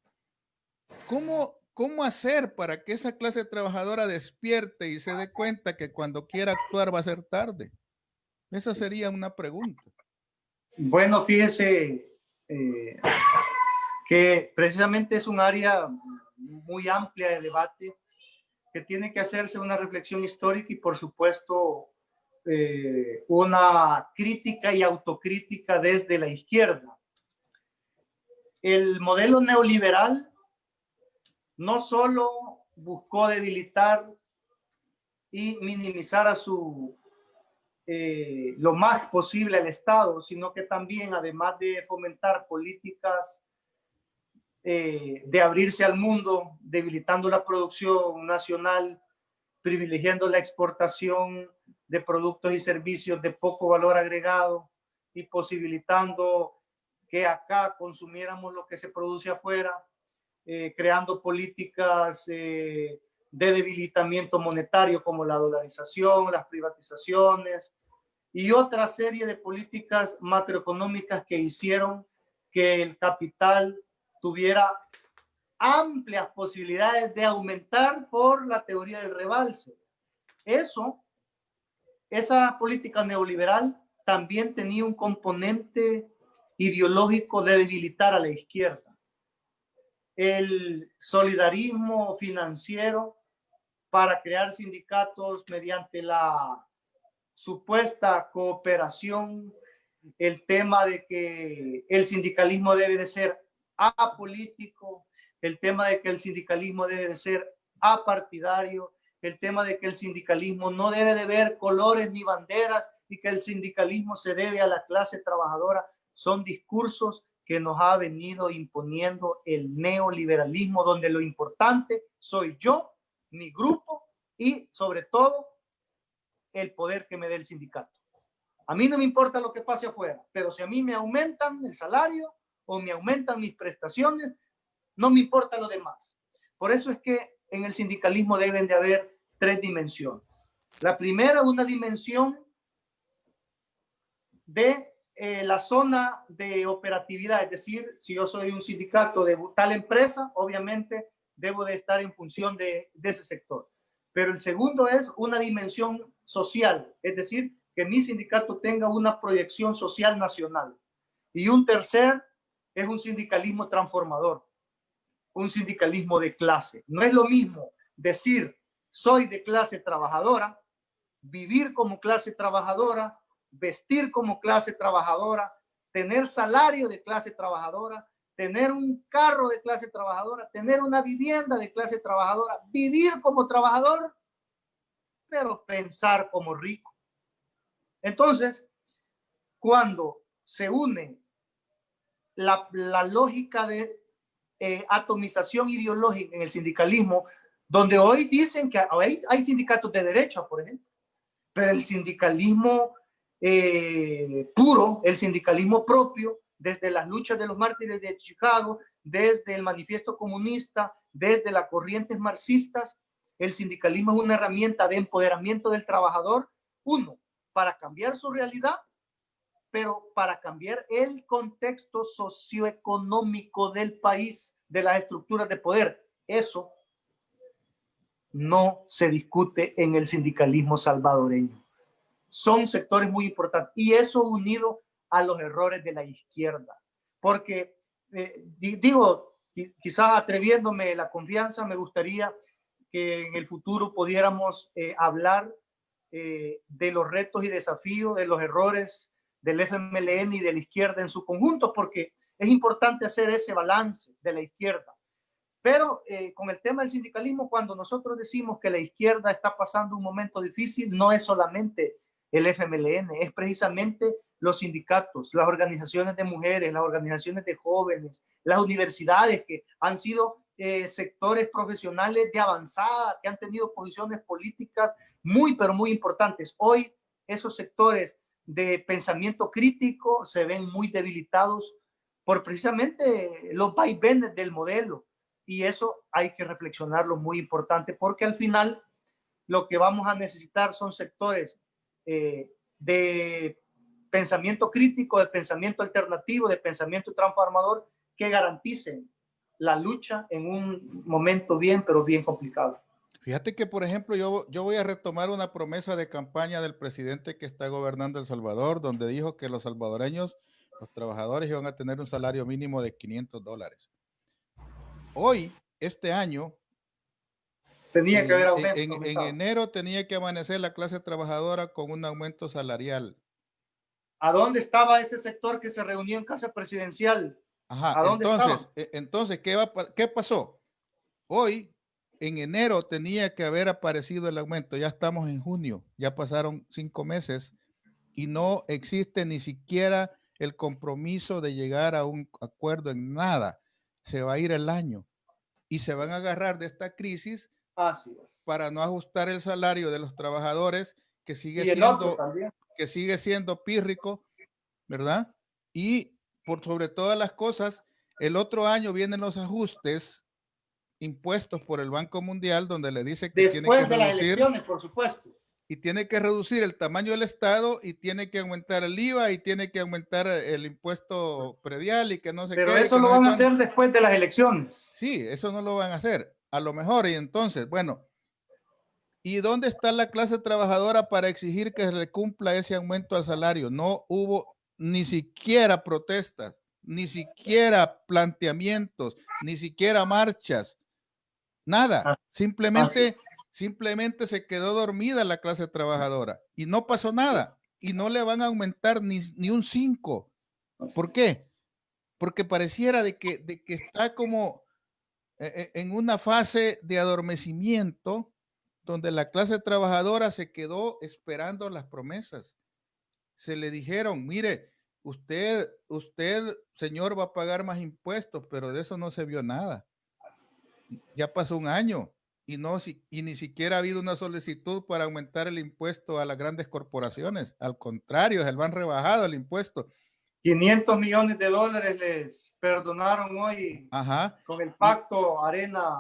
¿Cómo hacer para que esa clase trabajadora despierte y se dé cuenta que cuando quiera actuar va a ser tarde? Esa sería una pregunta. Bueno, fíjese eh, que precisamente es un área muy amplia de debate que tiene que hacerse una reflexión histórica y, por supuesto, una crítica y autocrítica desde la izquierda. El modelo neoliberal no solo buscó debilitar y minimizar lo más posible al Estado, sino que también, además de fomentar políticas de abrirse al mundo, debilitando la producción nacional, privilegiando la exportación de productos y servicios de poco valor agregado y posibilitando que acá consumiéramos lo que se produce afuera, creando políticas de debilitamiento monetario como la dolarización, las privatizaciones y otra serie de políticas macroeconómicas que hicieron que el capital tuviera amplias posibilidades de aumentar por la teoría del rebalse. Esa política neoliberal también tenía un componente ideológico de debilitar a la izquierda. El solidarismo financiero para crear sindicatos mediante la supuesta cooperación, el tema de que el sindicalismo debe de ser apolítico, el tema de que el sindicalismo debe de ser apartidario, el tema de que el sindicalismo no debe de ver colores ni banderas y que el sindicalismo se debe a la clase trabajadora, son discursos que nos ha venido imponiendo el neoliberalismo, donde lo importante soy yo, mi grupo y sobre todo el poder que me dé el sindicato. A mí no me importa lo que pase afuera, pero si a mí me aumentan el salario o me aumentan mis prestaciones, no me importa lo demás. Por eso es que en el sindicalismo deben de haber tres dimensiones. La primera, una dimensión de la zona de operatividad, es decir, si yo soy un sindicato de tal empresa, obviamente debo de estar en función de ese sector. Pero el segundo es una dimensión social, es decir, que mi sindicato tenga una proyección social nacional. Y un tercer es un sindicalismo transformador, un sindicalismo de clase. No es lo mismo decir soy de clase trabajadora, vivir como clase trabajadora, vestir como clase trabajadora, tener salario de clase trabajadora, tener un carro de clase trabajadora, tener una vivienda de clase trabajadora, vivir como trabajador, pero pensar como rico. Entonces, cuando se une la lógica de atomización ideológica en el sindicalismo, donde hoy dicen que hay sindicatos de derecha, por ejemplo, pero el sindicalismo puro, el sindicalismo propio, desde las luchas de los mártires de Chicago, desde el manifiesto comunista, desde las corrientes marxistas, el sindicalismo es una herramienta de empoderamiento del trabajador, uno, para cambiar su realidad, pero para cambiar el contexto socioeconómico del país, de las estructuras de poder. Eso no se discute en el sindicalismo salvadoreño. Son sectores muy importantes y eso unido a los errores de la izquierda. Porque, digo, quizás atreviéndome la confianza, me gustaría que en el futuro pudiéramos hablar de los retos y desafíos, de los errores del FMLN y de la izquierda en su conjunto, porque es importante hacer ese balance de la izquierda. Pero con el tema del sindicalismo, cuando nosotros decimos que la izquierda está pasando un momento difícil, no es solamente el FMLN, es precisamente los sindicatos, las organizaciones de mujeres, las organizaciones de jóvenes, las universidades que han sido sectores profesionales de avanzada, que han tenido posiciones políticas muy, pero muy importantes. Hoy esos sectores de pensamiento crítico se ven muy debilitados por precisamente los vaivenes del modelo. Y eso hay que reflexionarlo, muy importante, porque al final lo que vamos a necesitar son sectores de pensamiento crítico, de pensamiento alternativo, de pensamiento transformador que garanticen la lucha en un momento bien, pero bien complicado. Fíjate que, por ejemplo, yo voy a retomar una promesa de campaña del presidente que está gobernando El Salvador, donde dijo que los salvadoreños, los trabajadores, iban a tener un salario mínimo de $500. Hoy, este año, Tenía que haber en enero tenía que amanecer la clase trabajadora con un aumento salarial. ¿A dónde estaba ese sector que se reunió en casa presidencial? Ajá, ¿A dónde estaba? entonces, ¿qué pasó? Hoy, en enero, tenía que haber aparecido el aumento. Ya estamos en junio, ya pasaron 5 meses y no existe ni siquiera el compromiso de llegar a un acuerdo en nada. Se va a ir el año y se van a agarrar de esta crisis para no ajustar el salario de los trabajadores, que sigue y el otro también. siendo pírrico, ¿verdad? Y por sobre todas las cosas, el otro año vienen los ajustes impuestos por el Banco Mundial, donde le dice que tiene que Después de las reducir elecciones, por supuesto. y tiene que reducir el tamaño del Estado y tiene que aumentar el IVA y tiene que aumentar el impuesto predial y que no sé Pero qué, y eso que no lo sé van a cuándo. hacer después de las elecciones. Sí, eso no lo van a hacer. A lo mejor, y entonces, bueno, ¿y dónde está la clase trabajadora para exigir que se le cumpla ese aumento al salario? No hubo ni siquiera protestas, ni siquiera planteamientos, ni siquiera marchas, nada. Simplemente se quedó dormida la clase trabajadora y no pasó nada. Y no le van a aumentar ni un 5. ¿Por qué? Porque pareciera de que está como en una fase de adormecimiento donde la clase trabajadora se quedó esperando las promesas. Se le dijeron, mire, usted, señor, va a pagar más impuestos, pero de eso no se vio nada. Ya pasó un año y ni siquiera ha habido una solicitud para aumentar el impuesto a las grandes corporaciones. Al contrario, se lo han rebajado el impuesto. 500 millones de dólares les perdonaron hoy. Ajá. Con el pacto Arena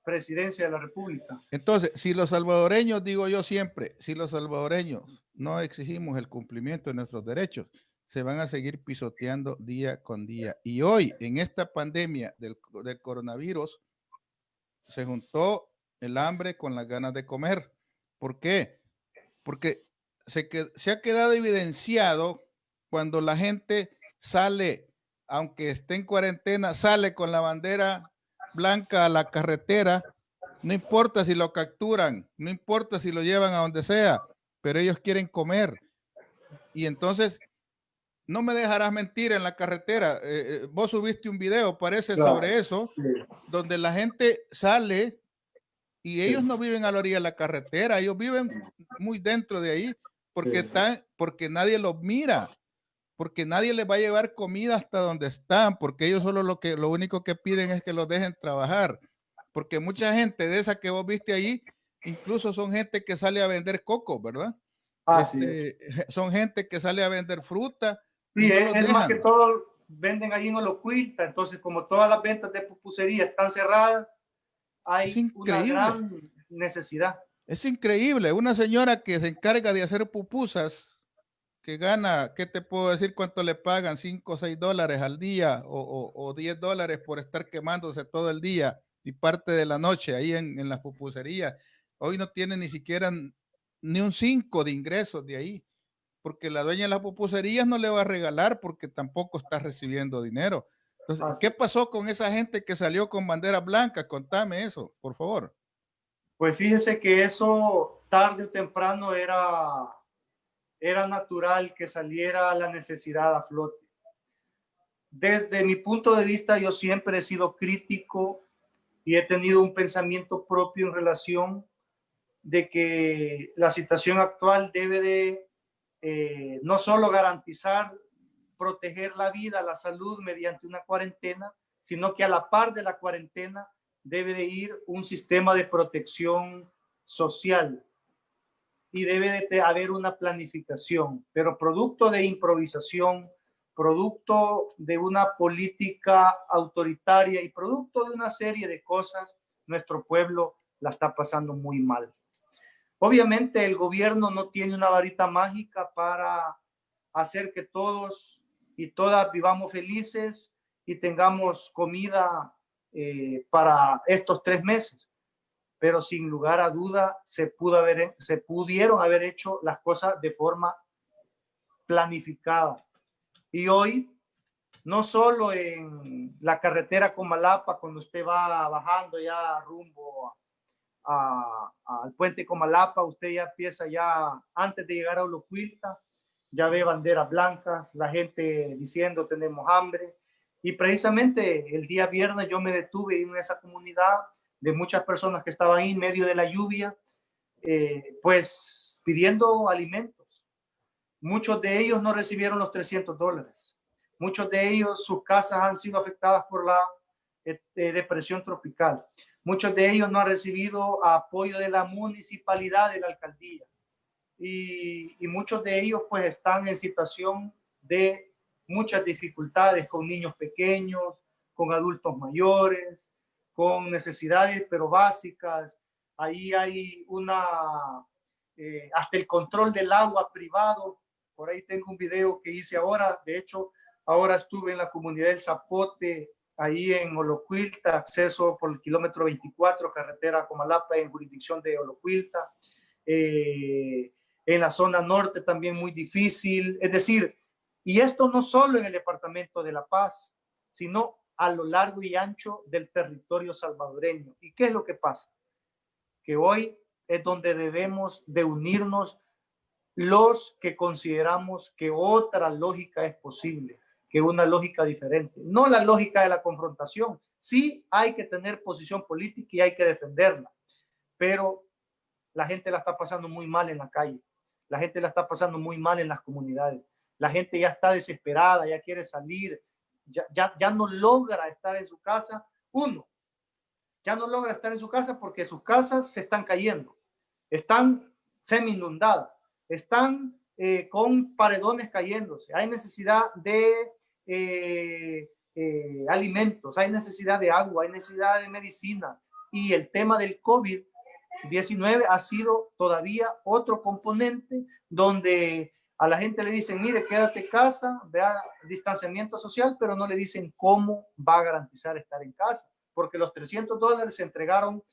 Presidencia de la República. Entonces, si los salvadoreños, digo yo siempre, si los salvadoreños no exigimos el cumplimiento de nuestros derechos, se van a seguir pisoteando día con día. Y hoy, en esta pandemia del coronavirus, se juntó el hambre con las ganas de comer. ¿Por qué? Porque se ha quedado evidenciado cuando la gente sale, aunque esté en cuarentena, sale con la bandera blanca a la carretera. No importa si lo capturan, no importa si lo llevan a donde sea, pero ellos quieren comer. Y entonces, no me dejarás mentir, en la carretera, vos subiste un video, parece, Claro, sobre eso, sí, donde la gente sale y sí. ellos no viven a la orilla de la carretera, ellos viven muy dentro de ahí Sí. porque nadie los mira, porque nadie les va a llevar comida hasta donde están, porque ellos solo lo único que piden es que los dejen trabajar, porque mucha gente de esa que vos viste ahí, incluso son gente que sale a vender coco, ¿verdad? Así es. Son gente que sale a vender fruta y Sí, no los es más que dejan. todo, venden ahí en Olocuilta, entonces como todas las ventas de pupusería están cerradas, Es hay una increíble. gran necesidad. Es increíble. Una señora que se encarga de hacer pupusas, que gana, ¿qué te puedo decir cuánto le pagan? $5 o $6 al día o $10 por estar quemándose todo el día y parte de la noche ahí en las pupuserías. Hoy no tiene ni siquiera ni un 5 de ingresos de ahí, porque la dueña de las pupuserías no le va a regalar porque tampoco está recibiendo dinero. Entonces, Así. ¿qué pasó con esa gente que salió con bandera blanca? Contame eso, por favor. Pues fíjese que eso tarde o temprano era natural que saliera la necesidad a flote. Desde mi punto de vista, yo siempre he sido crítico y he tenido un pensamiento propio en relación de que la situación actual debe de no solo garantizar, proteger la vida, la salud mediante una cuarentena, sino que a la par de la cuarentena debe de ir un sistema de protección social y debe de haber una planificación, pero producto de improvisación, producto de una política autoritaria y producto de una serie de cosas, nuestro pueblo la está pasando muy mal. Obviamente el gobierno no tiene una varita mágica para hacer que todos y todas vivamos felices y tengamos comida para estos 3 meses. Pero sin lugar a duda se pudieron haber hecho las cosas de forma planificada. Y hoy, no solo en la carretera Comalapa, cuando usted va bajando ya rumbo al puente Comalapa, usted ya empieza ya, antes de llegar a Olocuilta, ya ve banderas blancas, la gente diciendo tenemos hambre. Y precisamente el día viernes yo me detuve en esa comunidad de muchas personas que estaban ahí en medio de la lluvia, pues pidiendo alimentos. Muchos de ellos no recibieron los $300. Muchos de ellos, sus casas han sido afectadas por la depresión tropical. Muchos de ellos no han recibido apoyo de la municipalidad, de la alcaldía. Y muchos de ellos pues están en situación de muchas dificultades, con niños pequeños, con adultos mayores, con necesidades pero básicas. Ahí hay hasta el control del agua privado. Por ahí tengo un video que hice ahora. De hecho, ahora estuve en la comunidad del Zapote, ahí en Olocuilta, acceso por el kilómetro 24, carretera Comalapa, en jurisdicción de Olocuilta. En la zona norte también muy difícil. Es decir, y esto no solo en el departamento de La Paz, sino a lo largo y ancho del territorio salvadoreño. ¿Y qué es lo que pasa? Que hoy es donde debemos de unirnos los que consideramos que otra lógica es posible, que una lógica diferente. No la lógica de la confrontación. Sí hay que tener posición política y hay que defenderla, pero la gente la está pasando muy mal en la calle. La gente la está pasando muy mal en las comunidades. La gente ya está desesperada, ya quiere salir, ya no logra estar en su casa. Uno, ya no logra estar en su casa porque sus casas se están cayendo, están semi inundadas, están con paredones cayéndose. Hay necesidad de alimentos, hay necesidad de agua, hay necesidad de medicina. Y el tema del COVID-19 ha sido todavía otro componente donde a la gente le dicen, mire, quédate en casa, vea distanciamiento social, pero no le dicen cómo va a garantizar estar en casa, porque los $300 se entregaron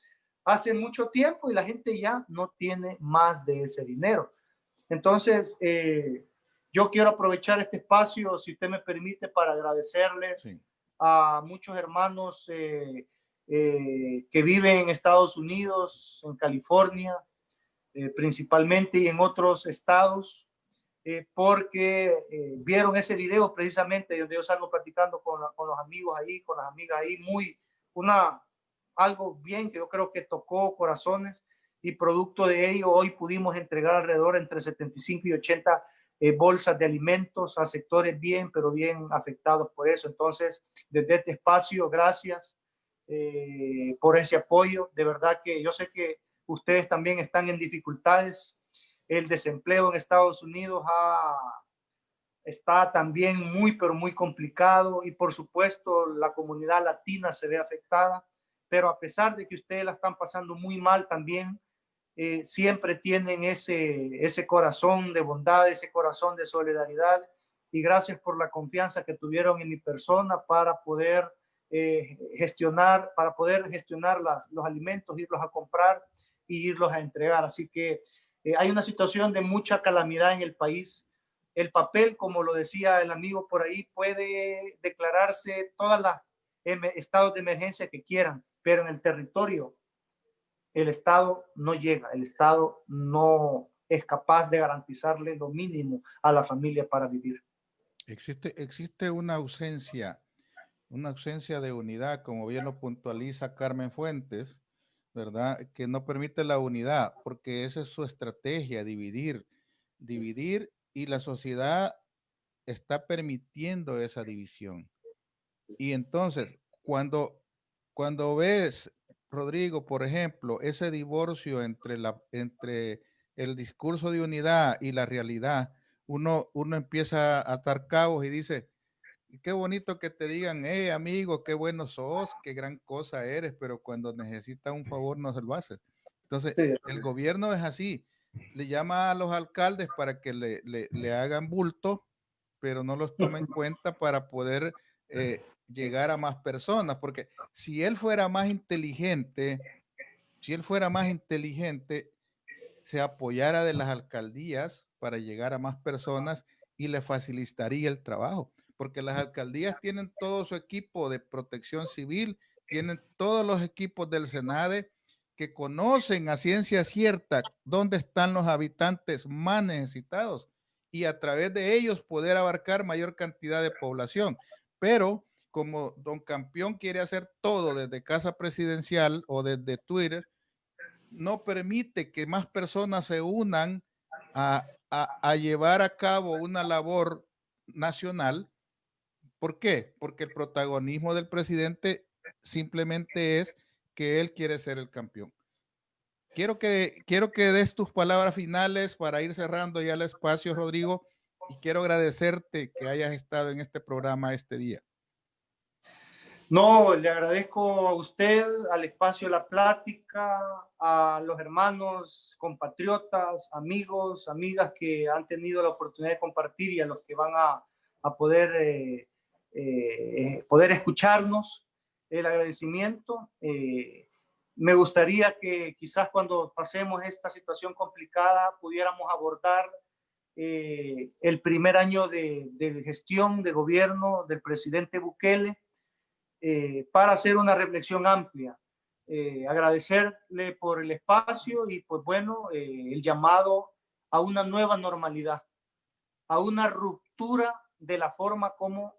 hace mucho tiempo y la gente ya no tiene más de ese dinero. Entonces, yo quiero aprovechar este espacio, si usted me permite, para agradecerles a muchos hermanos que viven en Estados Unidos, en California, principalmente, y en otros estados, porque vieron ese video precisamente donde yo salgo platicando con los amigos ahí, con las amigas ahí, algo bien que yo creo que tocó corazones, y producto de ello hoy pudimos entregar alrededor entre 75 y 80 bolsas de alimentos a sectores bien, pero bien afectados por eso. Entonces, desde este espacio, gracias por ese apoyo. De verdad que yo sé que ustedes también están en dificultades. El desempleo en Estados Unidos está también muy, pero muy complicado, y por supuesto la comunidad latina se ve afectada, pero a pesar de que ustedes la están pasando muy mal también, siempre tienen ese corazón de bondad, ese corazón de solidaridad, y gracias por la confianza que tuvieron en mi persona para poder gestionar los alimentos, irlos a comprar y irlos a entregar. Así que hay una situación de mucha calamidad en el país. El papel, como lo decía el amigo por ahí, puede declararse todas las estados de emergencia que quieran, pero en el territorio el Estado no llega, el Estado no es capaz de garantizarle lo mínimo a la familia para vivir. Existe una ausencia de unidad, como bien lo puntualiza Carmen Fuentes, ¿verdad? Que no permite la unidad, porque esa es su estrategia, dividir, y la sociedad está permitiendo esa división. Y entonces, cuando ves, Rodrigo, por ejemplo, ese divorcio entre el discurso de unidad y la realidad, uno empieza a atar cabos y dice, qué bonito que te digan, amigo, qué bueno sos, qué gran cosa eres, pero cuando necesitas un favor no se lo haces. Entonces, Sí. el gobierno es así, le llama a los alcaldes para que le hagan bulto, pero no los toma en cuenta para poder llegar a más personas, porque si él fuera más inteligente, si él fuera más inteligente, se apoyara de las alcaldías para llegar a más personas y le facilitaría el trabajo, porque las alcaldías tienen todo su equipo de protección civil, tienen todos los equipos del Senade que conocen a ciencia cierta dónde están los habitantes más necesitados y a través de ellos poder abarcar mayor cantidad de población. Pero como don Campeón quiere hacer todo desde Casa Presidencial o desde Twitter, no permite que más personas se unan a llevar a cabo una labor nacional. ¿Por qué? Porque el protagonismo del presidente simplemente es que él quiere ser el campeón. Quiero que des tus palabras finales para ir cerrando ya el espacio, Rodrigo, y quiero agradecerte que hayas estado en este programa este día. No, le agradezco a usted, al espacio de la plática, a los hermanos, compatriotas, amigos, amigas que han tenido la oportunidad de compartir y a los que van a poder, poder escucharnos. El agradecimiento. Me gustaría que quizás cuando pasemos esta situación complicada pudiéramos abordar el primer año de gestión, de gobierno del presidente Bukele, para hacer una reflexión amplia. Agradecerle por el espacio y pues bueno, el llamado a una nueva normalidad, a una ruptura de la forma como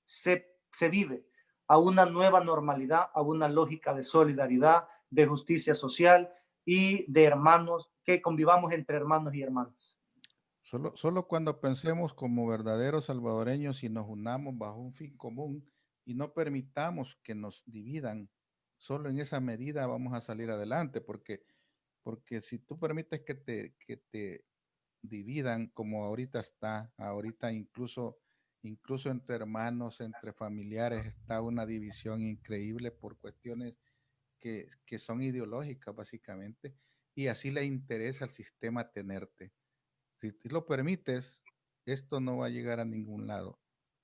se vive, a una nueva normalidad, a una lógica de solidaridad, de justicia social y de hermanos, que convivamos entre hermanos y hermanas. Solo cuando pensemos como verdaderos salvadoreños y nos unamos bajo un fin común y no permitamos que nos dividan, solo en esa medida vamos a salir adelante, porque si tú permites que te dividan como ahorita está, ahorita incluso entre hermanos, entre familiares, está una división increíble por cuestiones que son ideológicas básicamente, y así le interesa al sistema tenerte. Si tú lo permites, esto no va a llegar a ningún lado.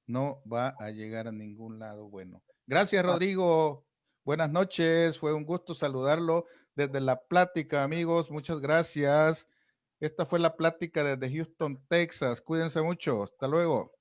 No va a llegar a ningún lado bueno. Gracias, Rodrigo. Buenas noches. Fue un gusto saludarlo desde la plática, amigos. Muchas gracias. Esta fue la plática desde Houston, Texas. Cuídense mucho. Hasta luego.